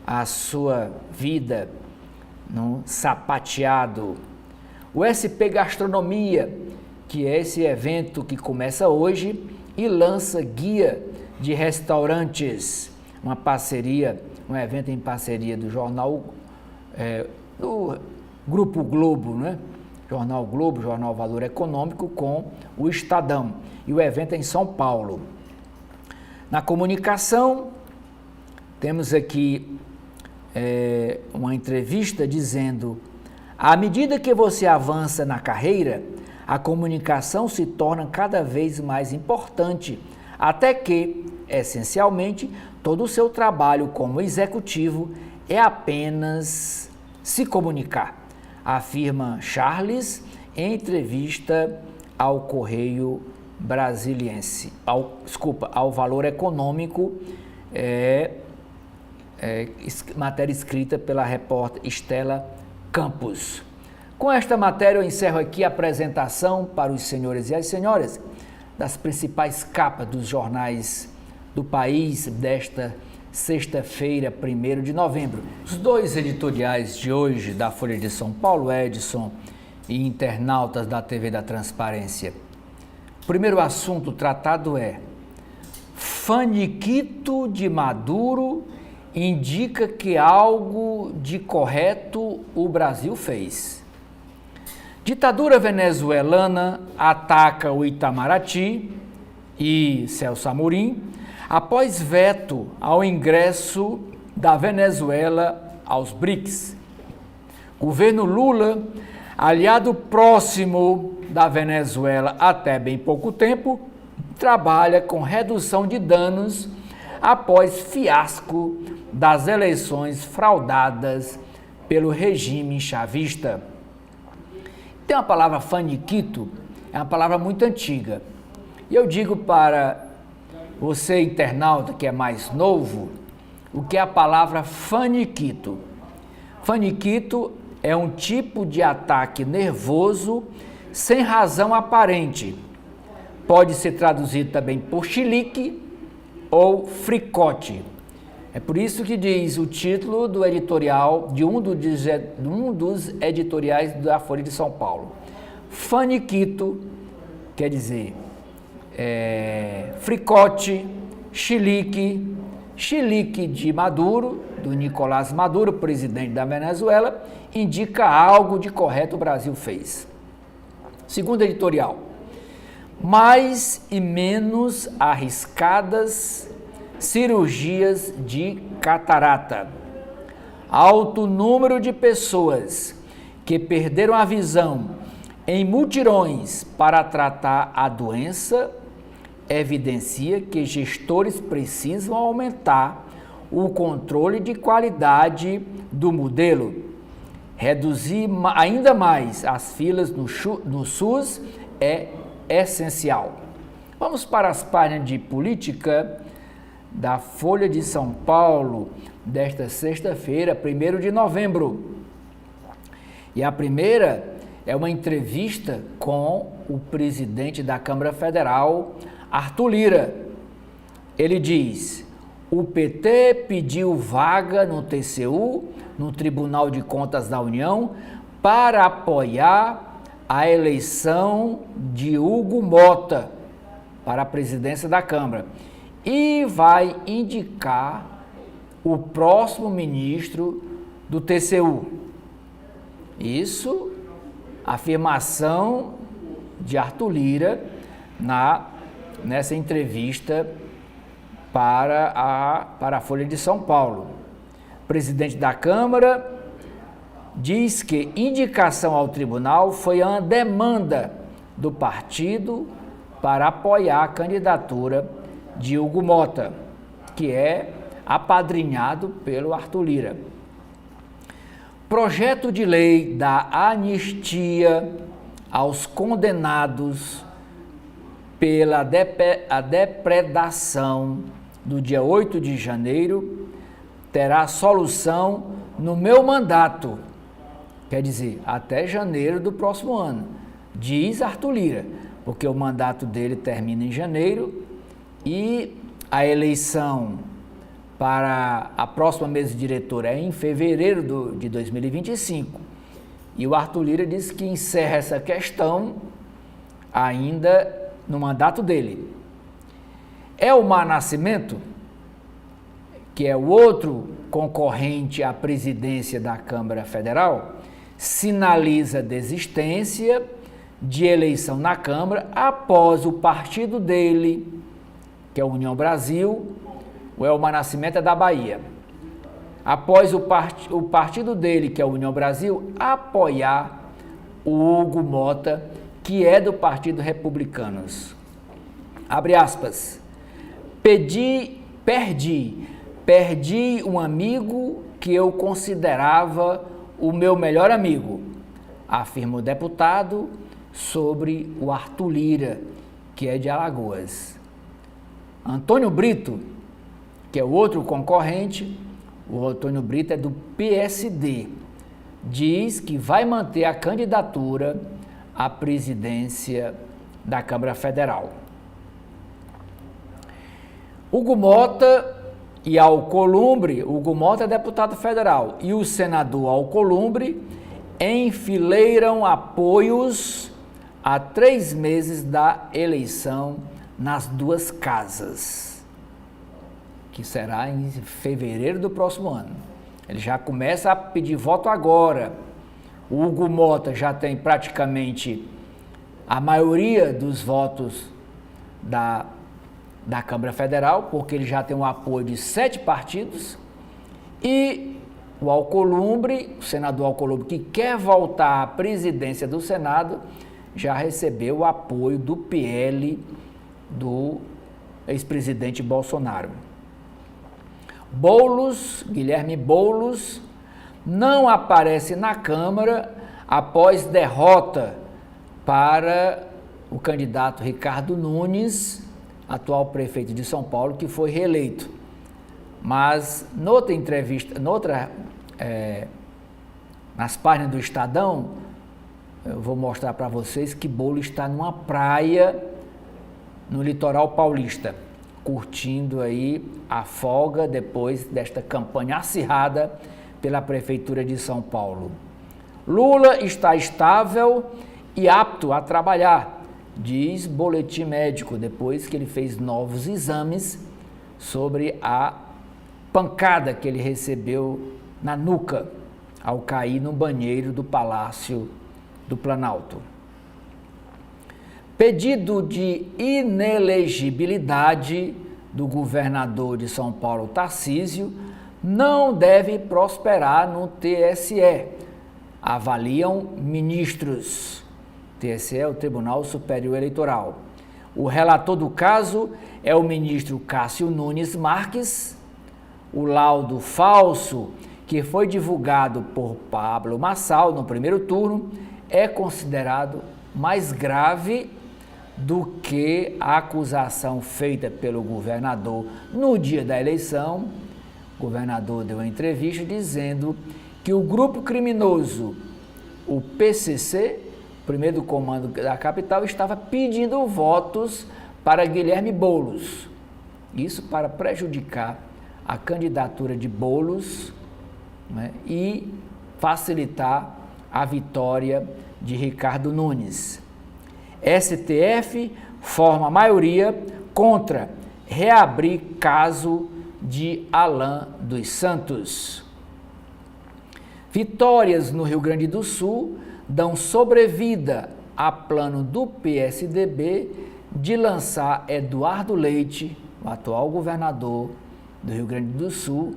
a sua vida no sapateado. O SP Gastronomia, que é esse evento que começa hoje e lança guia de restaurantes, uma parceria, um evento em parceria do jornal, do Grupo Globo, né? Jornal Globo, Jornal Valor Econômico, com o Estadão. E o evento é em São Paulo. Na comunicação, temos aqui uma entrevista dizendo: à medida que você avança na carreira, a comunicação se torna cada vez mais importante, até que, essencialmente, todo o seu trabalho como executivo é apenas se comunicar, afirma Charles em entrevista ao Correio Brasiliense, ao Valor Econômico, matéria escrita pela repórter Estela Campos. Com esta matéria eu encerro aqui a apresentação para os senhores e as senhoras das principais capas dos jornais do país desta sexta-feira, 1º de novembro. Os dois editoriais de hoje da Folha de São Paulo, Edson e internautas da TV da Transparência. O primeiro assunto tratado é: faniquito de Maduro indica que algo de correto o Brasil fez. Ditadura venezuelana ataca o Itamaraty e Celso Amorim após veto ao ingresso da Venezuela aos BRICS. Governo Lula, aliado próximo da Venezuela até bem pouco tempo, trabalha com redução de danos após fiasco das eleições fraudadas pelo regime chavista. Tem uma palavra faniquito, é uma palavra muito antiga. E eu digo para você, internauta, que é mais novo, o que é a palavra faniquito. Faniquito é um tipo de ataque nervoso sem razão aparente. Pode ser traduzido também por chilique ou fricote. É por isso que diz o título do editorial, de um dos editoriais da Folha de São Paulo. Faniquito quer dizer fricote, chilique de Maduro, do Nicolás Maduro, presidente da Venezuela, indica algo de correto o Brasil fez. Segundo editorial: mais e menos arriscadas cirurgias de catarata. Alto número de pessoas que perderam a visão em mutirões para tratar a doença evidencia que gestores precisam aumentar o controle de qualidade do modelo. Reduzir ainda mais as filas no SUS é essencial. Vamos para as páginas de política da Folha de São Paulo, desta sexta-feira, 1º de novembro. E a primeira é uma entrevista com o presidente da Câmara Federal, Arthur Lira. Ele diz: o PT pediu vaga no TCU, no Tribunal de Contas da União, para apoiar a eleição de Hugo Mota para a presidência da Câmara e vai indicar o próximo ministro do TCU. Isso, afirmação de Arthur Lira nessa entrevista para a Folha de São Paulo. O presidente da Câmara diz que indicação ao tribunal foi uma demanda do partido para apoiar a candidatura de Hugo Mota, que é apadrinhado pelo Arthur Lira. Projeto de lei da anistia aos condenados pela depredação do dia 8 de janeiro terá solução no meu mandato, quer dizer, até janeiro do próximo ano, diz Arthur Lira, porque o mandato dele termina em janeiro e A eleição para a próxima mesa diretora é em fevereiro de 2025. E o Arthur Lira disse que encerra essa questão ainda no mandato dele. Elmar Nascimento, que é o outro concorrente à presidência da Câmara Federal, sinaliza desistência de eleição na Câmara após o partido dele, que é a União Brasil, o Elmar Nascimento é da Bahia, após o partido dele, que é a União Brasil, apoiar o Hugo Mota, que é do Partido Republicanos. Abre aspas. Perdi um amigo que eu considerava o meu melhor amigo, afirma o deputado sobre o Arthur Lira, que é de Alagoas. Antônio Brito, que é o outro concorrente, o Antônio Brito é do PSD, diz que vai manter a candidatura à presidência da Câmara Federal. Hugo Mota e Alcolumbre, Hugo Mota é deputado federal, e o senador Alcolumbre enfileiram apoios a 3 meses da eleição nas duas casas, que será em fevereiro do próximo ano. Ele já começa a pedir voto agora. O Hugo Mota já tem praticamente a maioria dos votos da Câmara Federal, porque ele já tem o apoio de 7 partidos, e o Alcolumbre, o senador Alcolumbre, que quer voltar à presidência do Senado, já recebeu o apoio do PL do ex-presidente Bolsonaro. Guilherme Boulos, não aparece na Câmara após derrota para o candidato Ricardo Nunes, atual prefeito de São Paulo, que foi reeleito. Mas, noutra entrevista, nas páginas do Estadão, eu vou mostrar para vocês que Boulos está numa praia no litoral paulista, curtindo aí a folga depois desta campanha acirrada pela Prefeitura de São Paulo. Lula está estável e apto a trabalhar, diz boletim médico, depois que ele fez novos exames sobre a pancada que ele recebeu na nuca ao cair no banheiro do Palácio do Planalto. Pedido de inelegibilidade do governador de São Paulo, Tarcísio, não deve prosperar no TSE, avaliam ministros. TSE é o Tribunal Superior Eleitoral. O relator do caso é o ministro Cássio Nunes Marques. O laudo falso que foi divulgado por Pablo Marçal no primeiro turno é considerado mais grave do que a acusação feita pelo governador no dia da eleição. O governador deu uma entrevista dizendo que o grupo criminoso, o PCC, primeiro do comando da capital, estava pedindo votos para Guilherme Boulos. Isso para prejudicar a candidatura de Boulos, né, e facilitar a vitória de Ricardo Nunes. STF forma maioria contra reabrir caso de Alan dos Santos. Vitórias no Rio Grande do Sul dão sobrevida a plano do PSDB de lançar Eduardo Leite, o atual governador do Rio Grande do Sul,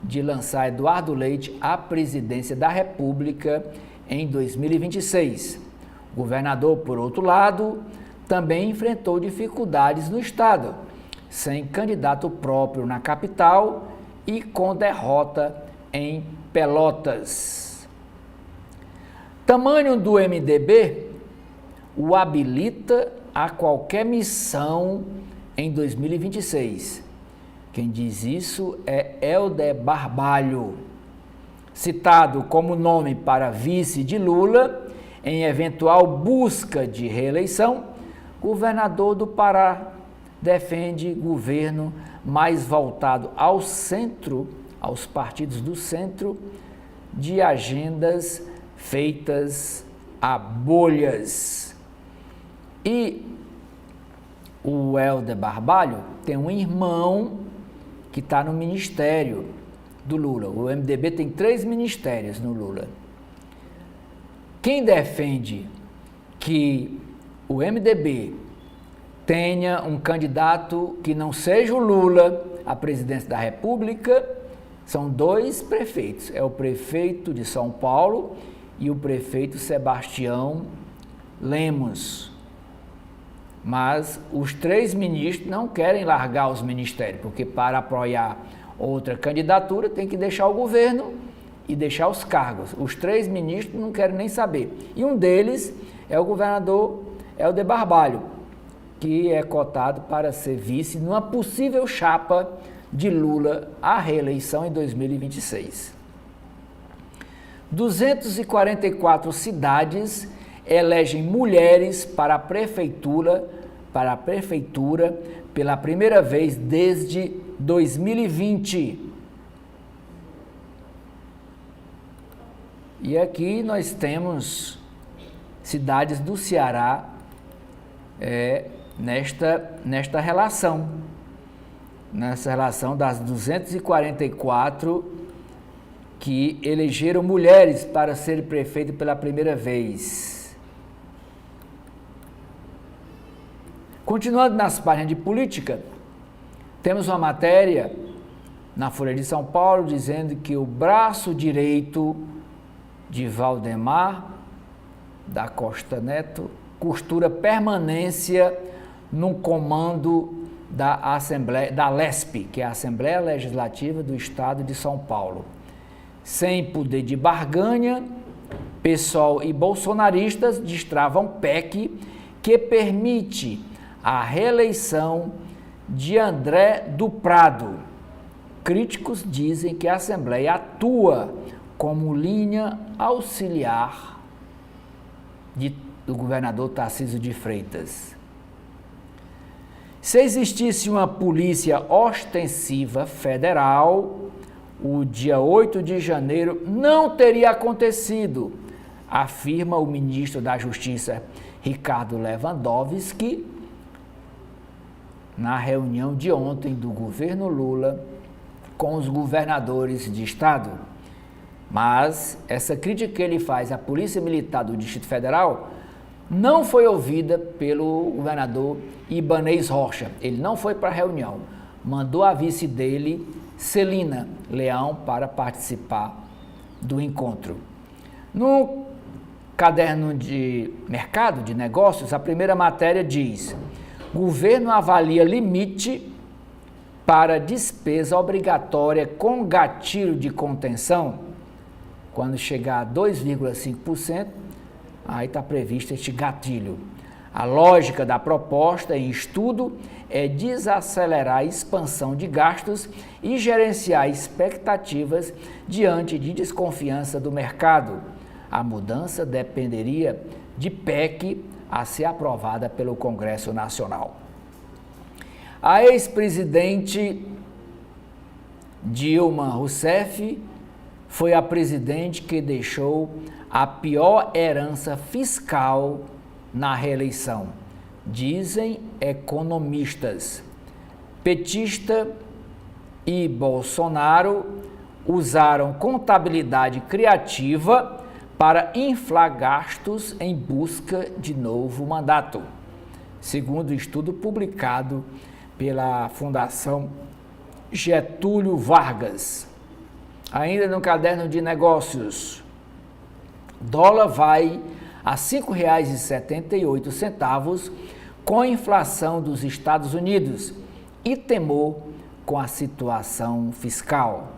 de lançar Eduardo Leite à presidência da República em 2026. O governador, por outro lado, também enfrentou dificuldades no estado, sem candidato próprio na capital e com derrota em Pelotas. Tamanho do MDB o habilita a qualquer missão em 2026. Quem diz isso é Helder Barbalho, citado como nome para vice de Lula em eventual busca de reeleição. Governador do Pará defende governo mais voltado ao centro, aos partidos do centro, de agendas feitas a bolhas. E o Helder Barbalho tem um irmão que está no ministério do Lula. O MDB tem 3 ministérios no Lula. Quem defende que o MDB tenha um candidato que não seja o Lula à presidência da República são 2 prefeitos. É o prefeito de São Paulo e o prefeito Sebastião Lemos. Mas os 3 ministros não querem largar os ministérios, porque para apoiar outra candidatura tem que deixar o governo e deixar os cargos. Os 3 ministros não querem nem saber. E um deles é o governador Helder Barbalho, que é cotado para ser vice numa possível chapa de Lula à reeleição em 2026. 244 cidades elegem mulheres para a prefeitura pela primeira vez desde 2020. E aqui nós temos cidades do Ceará nesta relação. Nessa relação das 244 que elegeram mulheres para serem prefeito pela primeira vez. Continuando nas páginas de política, temos uma matéria na Folha de São Paulo dizendo que o braço direito de Valdemar da Costa Neto costura permanência no comando da Assembleia, da LESP, que é a Assembleia Legislativa do Estado de São Paulo. Sem poder de barganha, PSOL e bolsonaristas destravam PEC que permite a reeleição de André do Prado. Críticos dizem que a Assembleia atua como linha auxiliar do governador Tarcísio de Freitas. Se existisse uma polícia ostensiva federal, o dia 8 de janeiro não teria acontecido, afirma o ministro da Justiça, Ricardo Lewandowski, na reunião de ontem do governo Lula com os governadores de estado. Mas essa crítica que ele faz à Polícia Militar do Distrito Federal não foi ouvida pelo governador Ibanez Rocha. Ele não foi para a reunião, mandou a vice dele, Celina Leão, para participar do encontro. No caderno de mercado de negócios, a primeira matéria diz: governo avalia limite para despesa obrigatória com gatilho de contenção. Quando chegar a 2,5%, aí está previsto este gatilho. A lógica da proposta em estudo é desacelerar a expansão de gastos e gerenciar expectativas diante de desconfiança do mercado. A mudança dependeria de PEC a ser aprovada pelo Congresso Nacional. A ex-presidente Dilma Rousseff foi a presidente que deixou a pior herança fiscal na reeleição, dizem economistas. Petista e Bolsonaro usaram contabilidade criativa para inflar gastos em busca de novo mandato, segundo estudo publicado pela Fundação Getúlio Vargas. Ainda no caderno de negócios, dólar vai a R$ 5,78 com a inflação dos Estados Unidos e temor com a situação fiscal.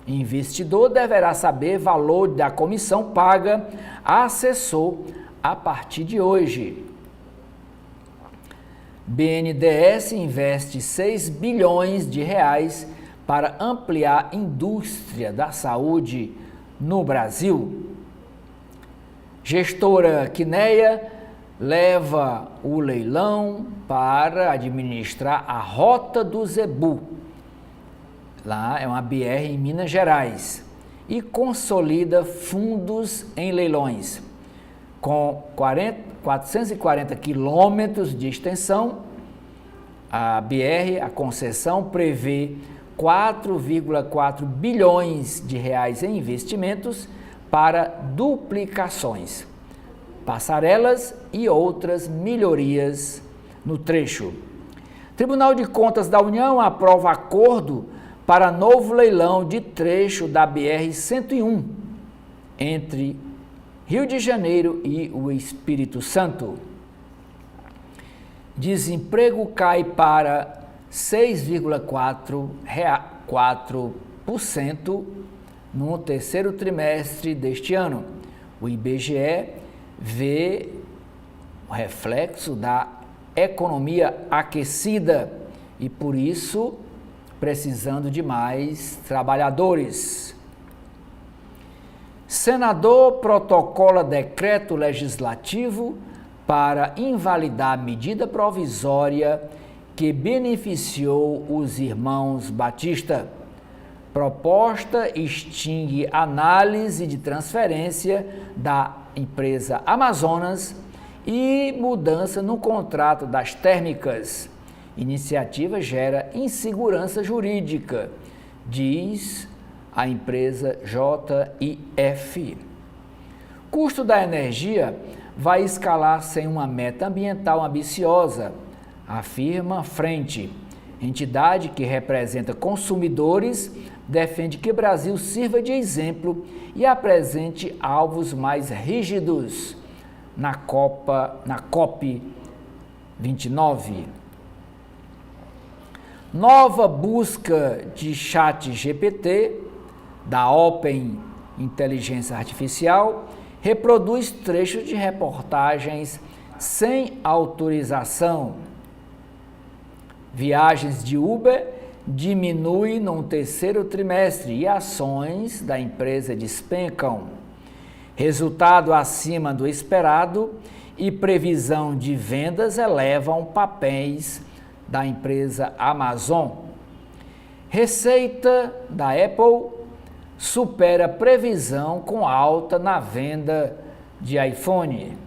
Investidor deverá saber valor da comissão paga a assessor a partir de hoje. BNDES investe 6 bilhões de reais para ampliar a indústria da saúde no Brasil. Gestora Quineia leva o leilão para administrar a Rota do Zebu. Lá é uma BR em Minas Gerais. E consolida fundos em leilões. Com 440 quilômetros de extensão, a BR, a concessão, prevê 4,4 bilhões de reais em investimentos para duplicações, passarelas e outras melhorias no trecho. Tribunal de Contas da União aprova acordo para novo leilão de trecho da BR-101 entre Rio de Janeiro e o Espírito Santo. Desemprego cai para 6,4% no terceiro trimestre deste ano. O IBGE vê o reflexo da economia aquecida e, por isso, precisando de mais trabalhadores. Senador protocola decreto legislativo para invalidar medida provisória que beneficiou os irmãos Batista. Proposta extingue análise de transferência da empresa Amazonas e mudança no contrato das térmicas. Iniciativa gera insegurança jurídica, diz a empresa JIF. Custo da energia vai escalar sem uma meta ambiental ambiciosa, afirma Frente. Entidade que representa consumidores defende que o Brasil sirva de exemplo e apresente alvos mais rígidos na COP29. Nova busca de ChatGPT da Open Inteligência Artificial reproduz trechos de reportagens sem autorização. Viagens de Uber diminui no terceiro trimestre e ações da empresa despencam. Resultado acima do esperado e previsão de vendas elevam papéis da empresa Amazon. Receita da Apple supera previsão com alta na venda de iPhone.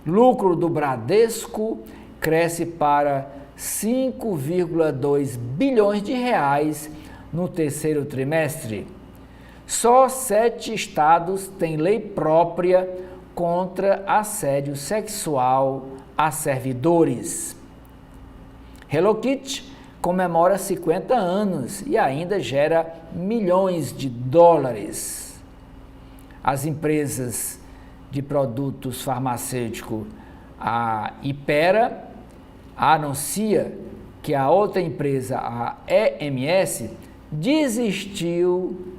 Lucro do Bradesco cresce para 5,2 bilhões de reais no terceiro trimestre. Só 7 estados têm lei própria contra assédio sexual a servidores. Hello Kitty comemora 50 anos e ainda gera milhões de dólares. As empresas de produtos farmacêuticos, a Hypera, anuncia que a outra empresa, a EMS, desistiu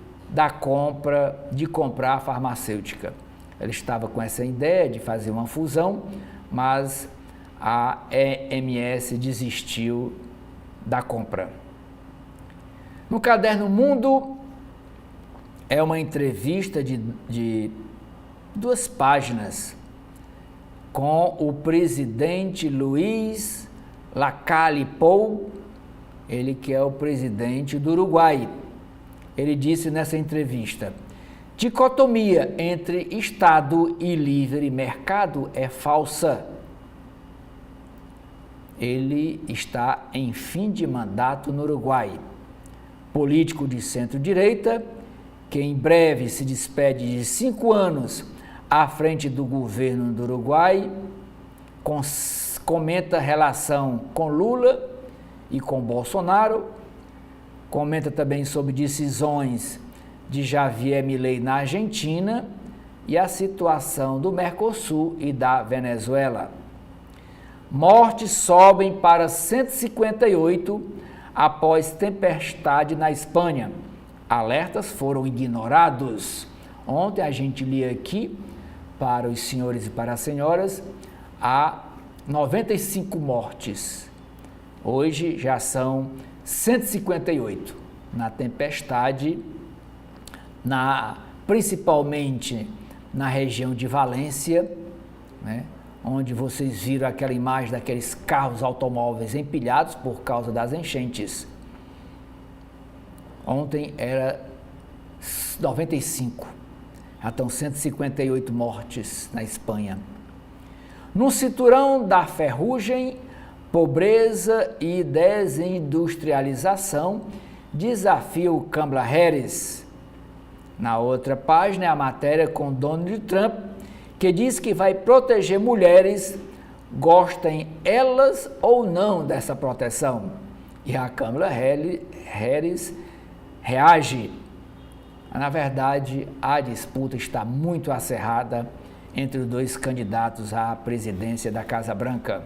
de comprar a farmacêutica. Ela estava com essa ideia de fazer uma fusão, mas a EMS desistiu da compra. No Caderno Mundo, é uma entrevista de 2 páginas com o presidente Luiz Lacalle Pou, ele que é o presidente do Uruguai. Ele disse nessa entrevista: dicotomia entre Estado e livre mercado é falsa. Ele está em fim de mandato no Uruguai. Político de centro-direita, que em breve se despede de 5 anos à frente do governo do Uruguai, comenta a relação com Lula e com Bolsonaro, comenta também sobre decisões de Javier Milei na Argentina e a situação do Mercosul e da Venezuela. Mortes sobem para 158 após tempestade na Espanha. Alertas foram ignorados. Ontem a gente lia aqui, para os senhores e para as senhoras, há 95 mortes. Hoje já são 158 na tempestade, principalmente na região de Valência, né, onde vocês viram aquela imagem daqueles carros automóveis empilhados por causa das enchentes. Ontem era 95, já estão 158 mortes na Espanha. No cinturão da ferrugem, pobreza e desindustrialização desafio Kamala Harris. Na outra página é a matéria com Donald Trump, que diz que vai proteger mulheres, gostem elas ou não dessa proteção. E a Kamala Harris reage. Na verdade, a disputa está muito acirrada entre os dois candidatos à presidência da Casa Branca.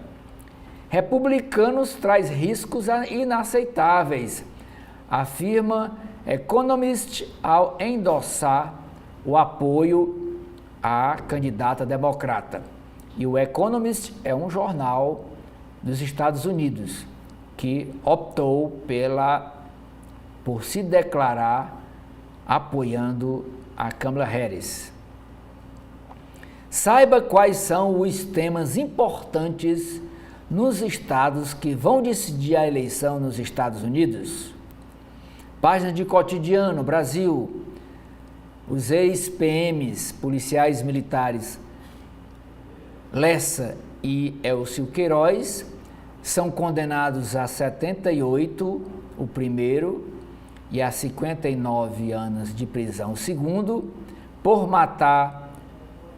Republicanos traz riscos inaceitáveis, afirma Economist ao endossar o apoio à candidata democrata. E o Economist é um jornal dos Estados Unidos que optou por se declarar apoiando a Kamala Harris. Saiba quais são os temas importantes nos estados que vão decidir a eleição nos Estados Unidos. Página de Cotidiano, Brasil. Os ex-PMs, policiais militares, Lessa e Elcio Queiroz, são condenados a 78, o primeiro, e a 59 anos de prisão, o segundo, por matar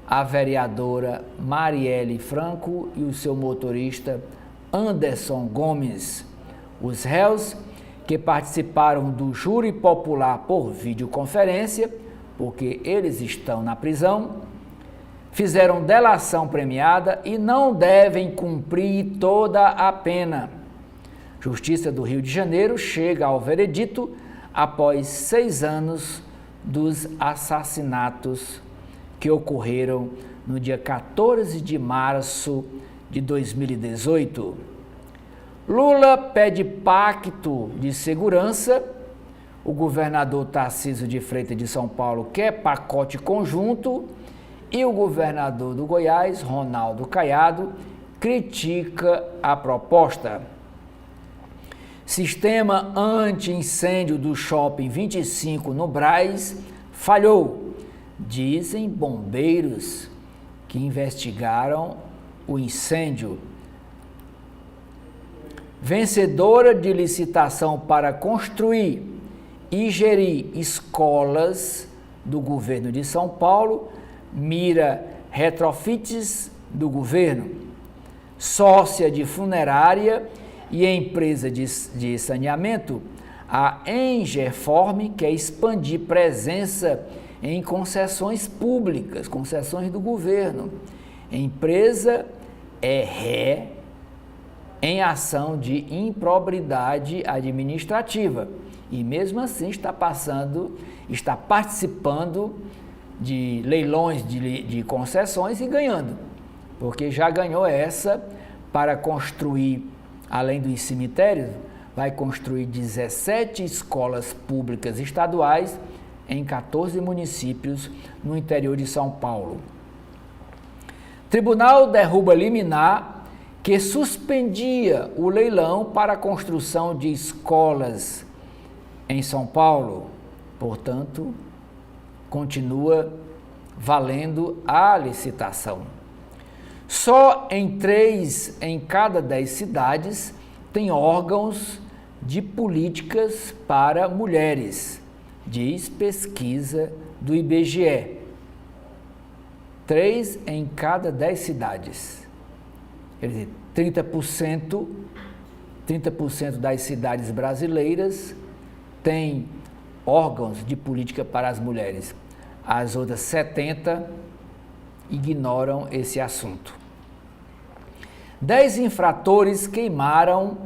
a vereadora Marielle Franco e o seu motorista Anderson Gomes. Os réus que participaram do júri popular por videoconferência, porque eles estão na prisão, fizeram delação premiada e não devem cumprir toda a pena. Justiça do Rio de Janeiro chega ao veredito após 6 anos dos assassinatos que ocorreram no dia 14 de março de 2018. Lula pede pacto de segurança. O governador Tarcísio de Freitas de São Paulo quer pacote conjunto e o governador do Goiás, Ronaldo Caiado, critica a proposta. Sistema anti-incêndio do Shopping 25 no Brás falhou, dizem bombeiros que investigaram o incêndio. Vencedora de licitação para construir e gerir escolas do governo de São Paulo mira retrofits do governo. Sócia de funerária e empresa de saneamento, a Engerform quer expandir presença em concessões públicas, concessões do governo. Empresa é ré em ação de improbidade administrativa e mesmo assim está participando de leilões de concessões e ganhando, porque já ganhou essa para construir, além dos cemitérios, vai construir 17 escolas públicas estaduais em 14 municípios no interior de São Paulo. Tribunal derruba liminar que suspendia o leilão para a construção de escolas em São Paulo. Portanto, continua valendo a licitação. Só em 3 em cada 10 cidades tem órgãos de políticas para mulheres, diz pesquisa do IBGE. 3 em cada 10 cidades. Quer dizer, 30% das cidades brasileiras têm órgãos de política para as mulheres. As outras 70% ignoram esse assunto. 10 infratores queimaram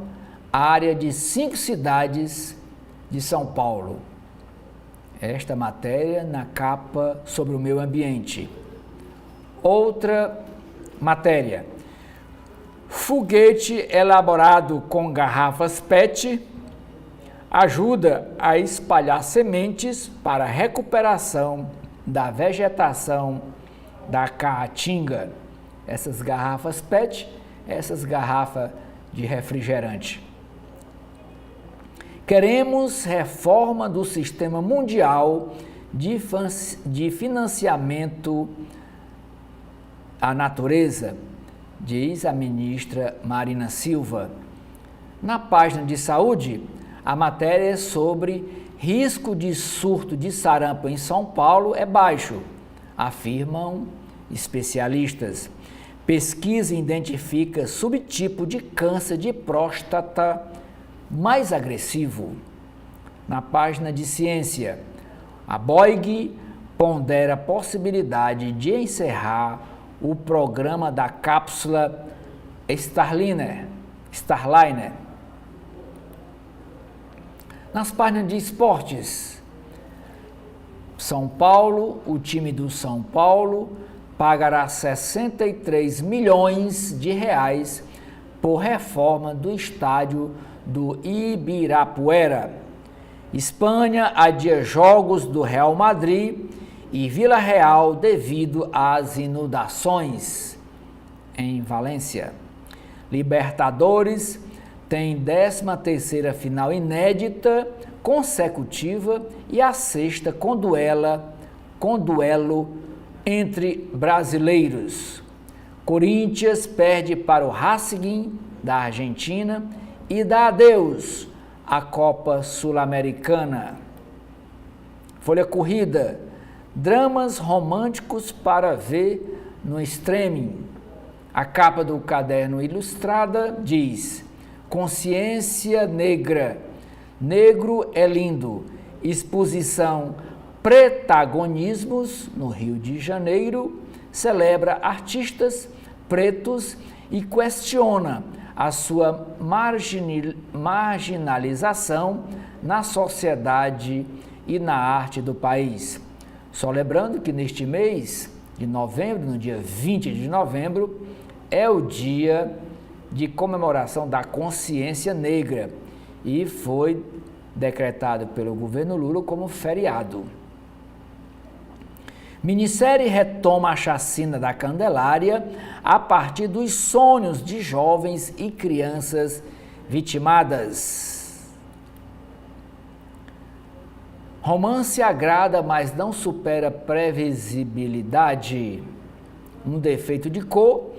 a área de 5 cidades de São Paulo. Esta matéria na capa sobre o meio ambiente. Outra matéria. Foguete elaborado com garrafas PET ajuda a espalhar sementes para a recuperação da vegetação da Caatinga. essas garrafas PET, essas garrafas de refrigerante. Queremos reforma do sistema mundial de financiamento à natureza, diz a ministra Marina Silva. Na página de saúde, a matéria é sobre risco de surto de sarampo em São Paulo é baixo, afirmam especialistas. Pesquisa identifica subtipo de câncer de próstata mais agressivo. Na página de ciência, a Boeing pondera a possibilidade de encerrar o programa da cápsula Starliner. Nas páginas de esportes, São Paulo, o time do São Paulo pagará 63 milhões de reais por reforma do estádio do Ibirapuera. Espanha adia jogos do Real Madrid e Vila Real devido às inundações em Valência. Libertadores tem 13ª final inédita consecutiva e a sexta com duelo entre brasileiros. Corinthians perde para o Racing da Argentina e dá adeus à Copa Sul-Americana. Folha corrida, dramas românticos para ver no streaming. A capa do caderno Ilustrada diz: Consciência Negra, Negro é Lindo, exposição Protagonismos no Rio de Janeiro, celebra artistas pretos e questiona a sua marginalização na sociedade e na arte do país. Só lembrando que neste mês de novembro, no dia 20 de novembro, é o dia de comemoração da consciência negra e foi decretado pelo governo Lula como feriado. Minissérie retoma a chacina da Candelária a partir dos sonhos de jovens e crianças vitimadas. Romance agrada, mas não supera previsibilidade. Um defeito de cor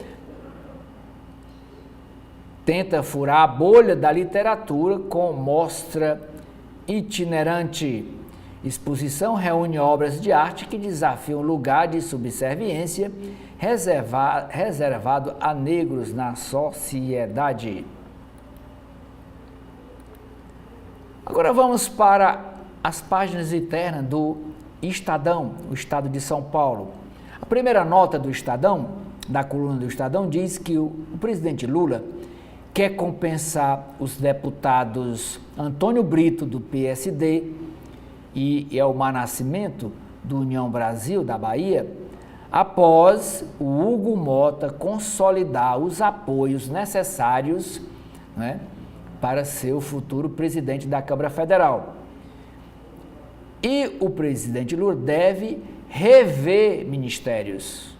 tenta furar a bolha da literatura com mostra itinerante. Exposição reúne obras de arte que desafiam o lugar de subserviência reservado a negros na sociedade. Agora vamos para as páginas internas do Estadão, o Estado de São Paulo. A primeira nota do Estadão, da coluna do Estadão, diz que o presidente Lula quer compensar os deputados Antônio Brito, do PSD, e Elmar Nascimento, do União Brasil, da Bahia, após o Hugo Mota consolidar os apoios necessários, né, para ser o futuro presidente da Câmara Federal. E o presidente Lula deve rever ministérios.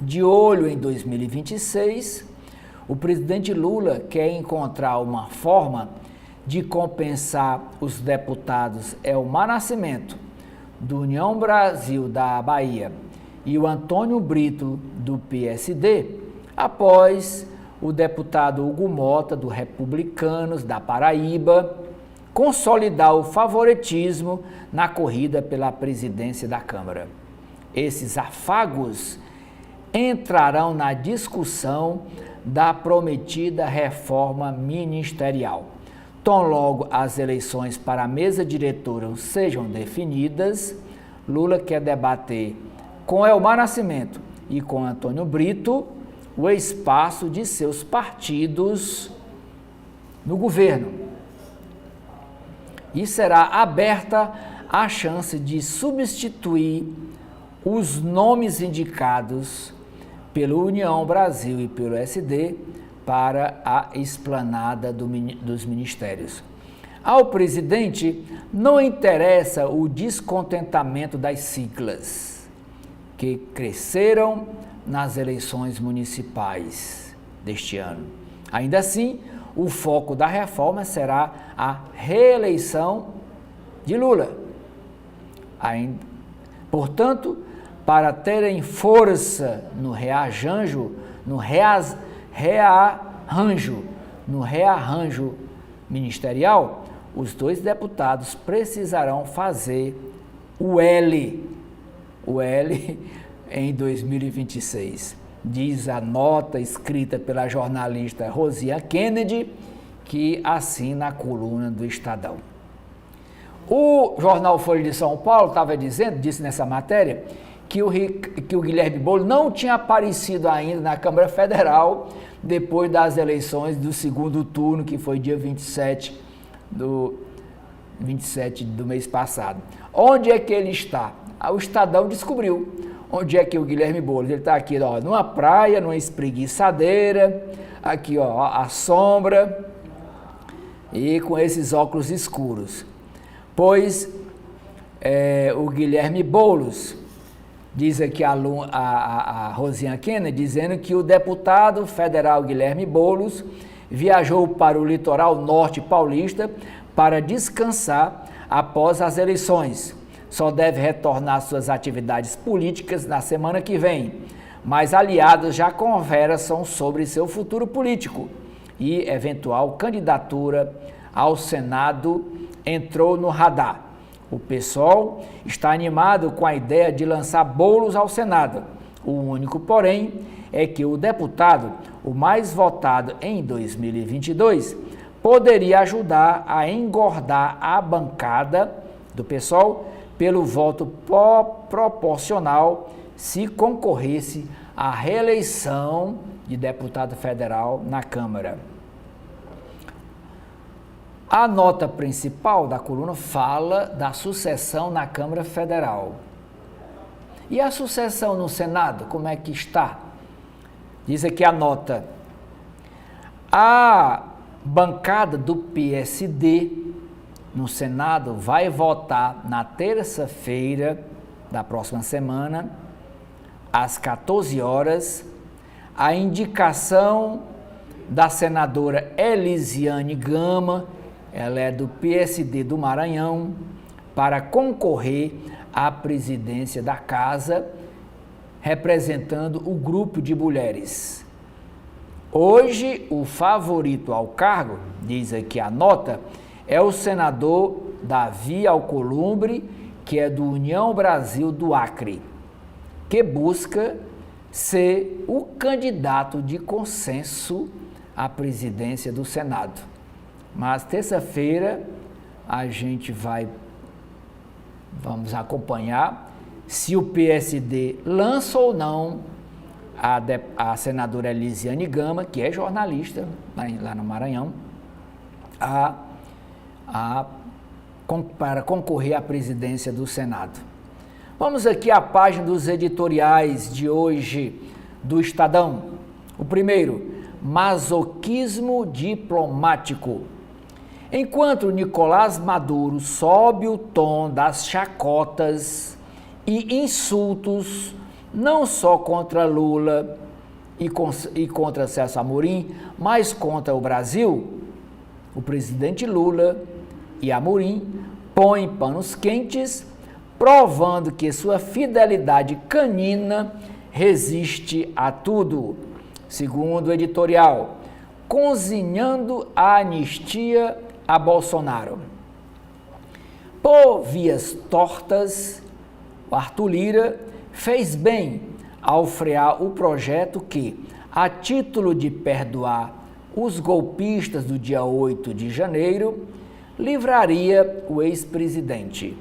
De olho em 2026, o presidente Lula quer encontrar uma forma de compensar os deputados Elmar Nascimento, do União Brasil da Bahia, e o Antônio Brito, do PSD, após o deputado Hugo Mota, do Republicanos da Paraíba, consolidar o favoritismo na corrida pela presidência da Câmara. Esses afagos entrarão na discussão da prometida reforma ministerial. Tão logo as eleições para a mesa diretora sejam definidas, Lula quer debater com Elmar Nascimento e com Antônio Brito o espaço de seus partidos no governo. E será aberta a chance de substituir os nomes indicados pela União Brasil e pelo SD para a esplanada dos ministérios. Ao presidente não interessa o descontentamento das siglas, que cresceram nas eleições municipais deste ano. Ainda assim, o foco da reforma será a reeleição de Lula. Portanto, para terem força no rearranjo ministerial, os dois deputados precisarão fazer o L em 2026, diz a nota escrita pela jornalista Rosiane Kennedy, que assina a coluna do Estadão. O jornal Folha de São Paulo disse nessa matéria, que o Guilherme Boulos não tinha aparecido ainda na Câmara Federal depois das eleições do segundo turno, que foi dia 27 do mês passado. Onde é que ele está? O Estadão descobriu onde é que o Guilherme Boulos, ele está aqui, ó, numa praia, numa espreguiçadeira, aqui, ó, a sombra, e com esses óculos escuros. Pois o Guilherme Boulos, diz aqui a Rosiane Kennedy, dizendo que o deputado federal Guilherme Boulos viajou para o litoral norte paulista para descansar após as eleições. Só deve retornar às suas atividades políticas na semana que vem, mas aliados já conversam sobre seu futuro político e eventual candidatura ao Senado entrou no radar. O PSOL está animado com a ideia de lançar Boulos ao Senado. O único, porém, é que o deputado, o mais votado em 2022, poderia ajudar a engordar a bancada do PSOL pelo voto proporcional se concorresse à reeleição de deputado federal na Câmara. A nota principal da coluna fala da sucessão na Câmara Federal. E a sucessão no Senado, como é que está? Diz aqui a nota. A bancada do PSD no Senado vai votar na terça-feira da próxima semana, às 14 horas, a indicação da senadora Elisiane Gama, ela é do PSD do Maranhão, para concorrer à presidência da casa, representando o grupo de mulheres. Hoje, o favorito ao cargo, diz aqui a nota, é o senador Davi Alcolumbre, que é do União Brasil do Acre, que busca ser o candidato de consenso à presidência do Senado. Mas terça-feira a gente vamos acompanhar se o PSD lança ou não a senadora Elisiane Gama, que é jornalista lá no Maranhão, para concorrer à presidência do Senado. Vamos aqui à página dos editoriais de hoje do Estadão. O primeiro, masoquismo diplomático. Enquanto Nicolás Maduro sobe o tom das chacotas e insultos, não só contra Lula e contra Celso Amorim, mas contra o Brasil, o presidente Lula e Amorim põem panos quentes, provando que sua fidelidade canina resiste a tudo. Segundo o editorial, cozinhando a anistia a Bolsonaro. Por vias tortas, o Arthur Lira fez bem ao frear o projeto que, a título de perdoar os golpistas do dia 8 de janeiro, livraria o ex-presidente.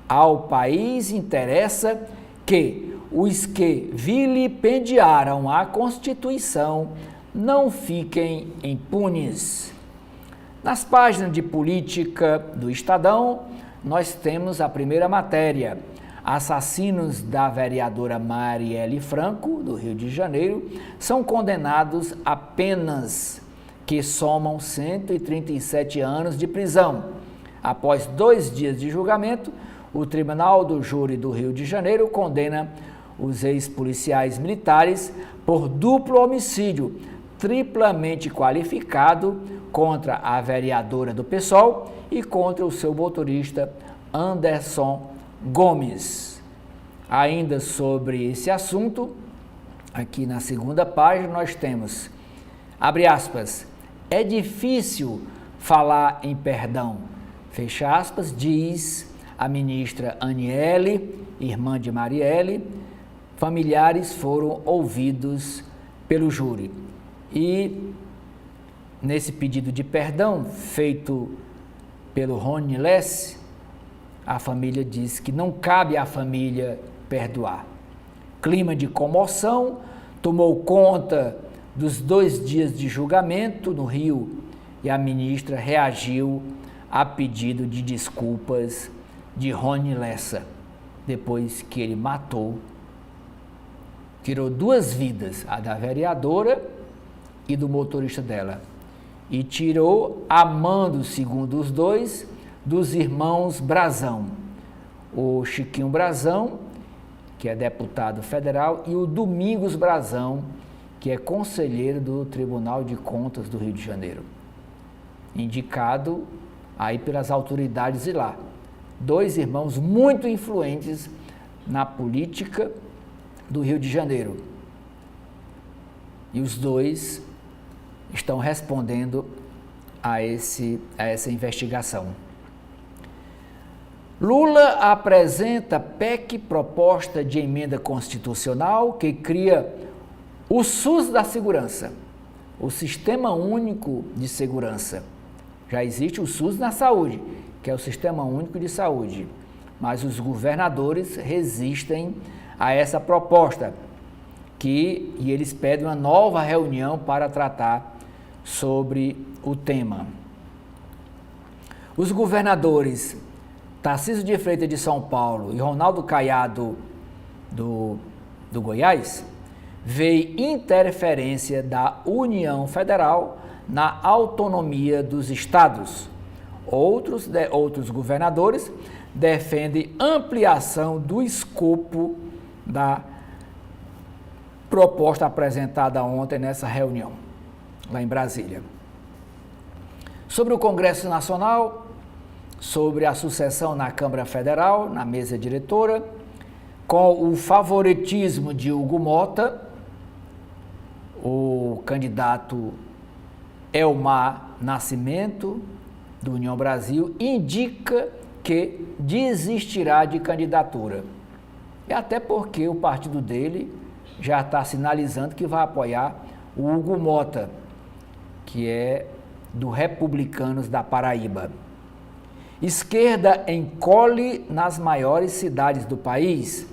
Ao país interessa que os que vilipendiaram a Constituição não fiquem impunes. Nas páginas de política do Estadão, nós temos a primeira matéria. Assassinos da vereadora Marielle Franco, do Rio de Janeiro, são condenados a penas que somam 137 anos de prisão. Após 2 dias de julgamento, o Tribunal do Júri do Rio de Janeiro condena os ex-policiais militares por duplo homicídio, triplamente qualificado contra a vereadora do PSOL e contra o seu motorista Anderson Gomes. Ainda sobre esse assunto, aqui na segunda página nós temos, abre aspas, é difícil falar em perdão, fecha aspas, diz a ministra Aniele, irmã de Marielle. Familiares foram ouvidos pelo júri. E nesse pedido de perdão feito pelo Rony Lesse, a família diz que não cabe à família perdoar. Clima de comoção tomou conta dos 2 dias de julgamento no Rio e a ministra reagiu a pedido de desculpas de Rony Lessa, depois que ele tirou 2 vidas, a da vereadora e do motorista dela, e tirou a mando, segundo os dois, dos irmãos Brazão, o Chiquinho Brazão, que é deputado federal, e o Domingos Brazão, que é conselheiro do Tribunal de Contas do Rio de Janeiro, indicado aí pelas autoridades de lá. 2 irmãos muito influentes na política do Rio de Janeiro. E os 2 estão respondendo a essa investigação. Lula apresenta PEC, proposta de emenda constitucional, que cria o SUS da segurança, o Sistema Único de Segurança. Já existe o SUS na saúde, que é o Sistema Único de Saúde, mas os governadores resistem a essa proposta, e eles pedem uma nova reunião para tratar sobre o tema. Os governadores Tarcísio de Freitas de São Paulo e Ronaldo Caiado do Goiás veem interferência da União Federal na autonomia dos estados. Outros governadores defendem ampliação do escopo da proposta apresentada ontem nessa reunião, lá em Brasília. Sobre o Congresso Nacional, sobre a sucessão na Câmara Federal, na mesa diretora, com o favoritismo de Hugo Mota, o candidato Elmar Nascimento, do União Brasil, indica que desistirá de candidatura. E até porque o partido dele já está sinalizando que vai apoiar o Hugo Mota, que é do Republicanos da Paraíba. Esquerda encolhe nas maiores cidades do país.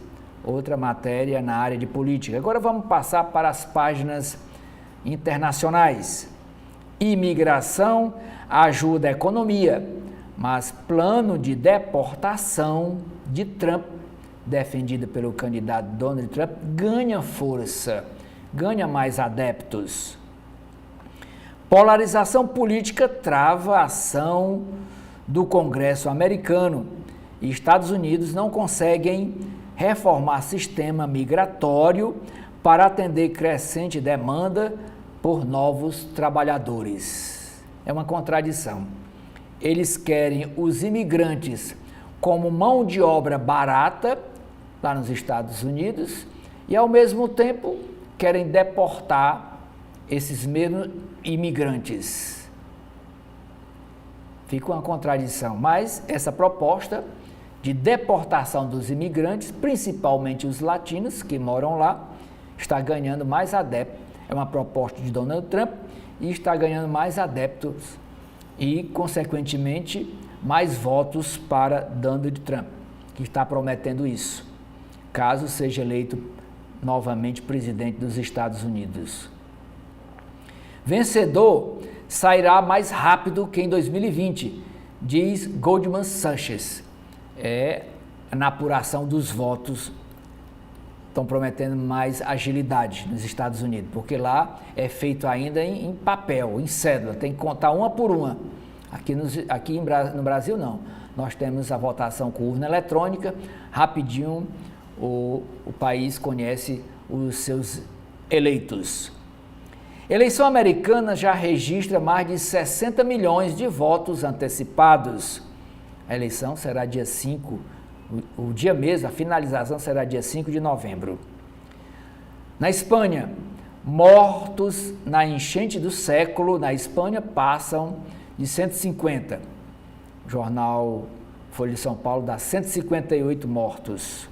Outra matéria na área de política. Agora vamos passar para as páginas internacionais. Imigração ajuda a economia, mas plano de deportação de Trump, defendido pelo candidato Donald Trump, ganha força, ganha mais adeptos. Polarização política trava a ação do Congresso americano e Estados Unidos não conseguem reformar sistema migratório para atender crescente demanda por novos trabalhadores. É uma contradição. Eles querem os imigrantes como mão de obra barata lá nos Estados Unidos e, ao mesmo tempo, querem deportar esses mesmos imigrantes. Fica uma contradição, mas essa proposta de deportação dos imigrantes, principalmente os latinos que moram lá, está ganhando mais adeptos. É uma proposta de Donald Trump e está ganhando mais adeptos e, consequentemente, mais votos para Donald Trump, que está prometendo isso, caso seja eleito novamente presidente dos Estados Unidos. Vencedor sairá mais rápido que em 2020, diz Goldman Sachs. Na apuração dos votos, estão prometendo mais agilidade nos Estados Unidos, porque lá é feito ainda em papel, em cédula, tem que contar uma por uma. Aqui no Brasil não, nós temos a votação com urna eletrônica, rapidinho o país conhece os seus eleitos. Eleição americana já registra mais de 60 milhões de votos antecipados. A eleição será dia 5, o dia mesmo, a finalização será dia 5 de novembro. Na Espanha, mortos na enchente do século na Espanha passam de 150. O jornal Folha de São Paulo dá 158 mortos.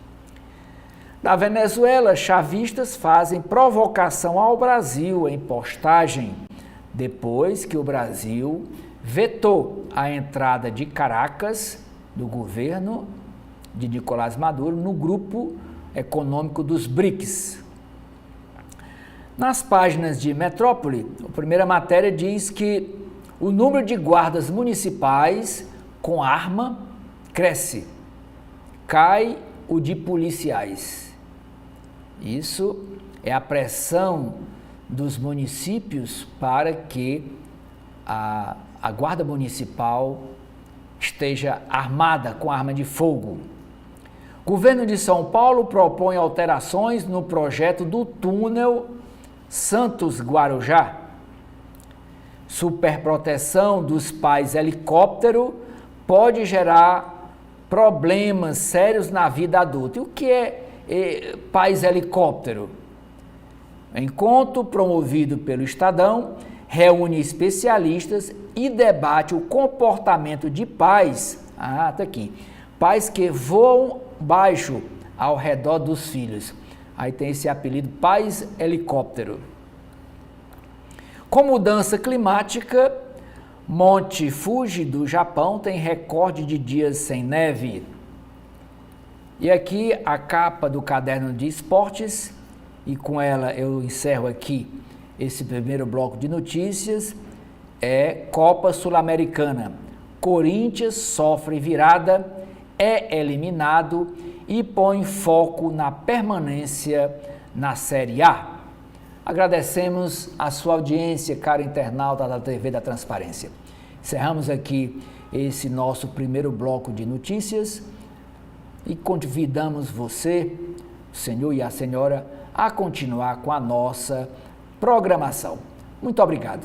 Na Venezuela, chavistas fazem provocação ao Brasil em postagem, depois que o Brasil vetou a entrada de Caracas, do governo de Nicolás Maduro, no grupo econômico dos BRICS. Nas páginas de Metrópole, a primeira matéria diz que o número de guardas municipais com arma cresce, cai o de policiais. Isso é a pressão dos municípios para que a guarda municipal esteja armada com arma de fogo. O governo de São Paulo propõe alterações no projeto do túnel Santos-Guarujá. Superproteção dos pais helicóptero pode gerar problemas sérios na vida adulta. E o que é pais helicóptero? Encontro promovido pelo Estadão reúne especialistas e debate o comportamento de pais, tá aqui, pais que voam baixo ao redor dos filhos. Aí tem esse apelido, pais helicóptero. Com mudança climática, Monte Fuji do Japão tem recorde de dias sem neve. E aqui a capa do caderno de esportes, e com ela eu encerro aqui esse primeiro bloco de notícias, é Copa Sul-Americana. Corinthians sofre virada, é eliminado e põe foco na permanência na Série A. Agradecemos a sua audiência, caro internauta da TV da Transparência. Encerramos aqui esse nosso primeiro bloco de notícias e convidamos você, o senhor e a senhora, a continuar com a nossa programação. Muito obrigado.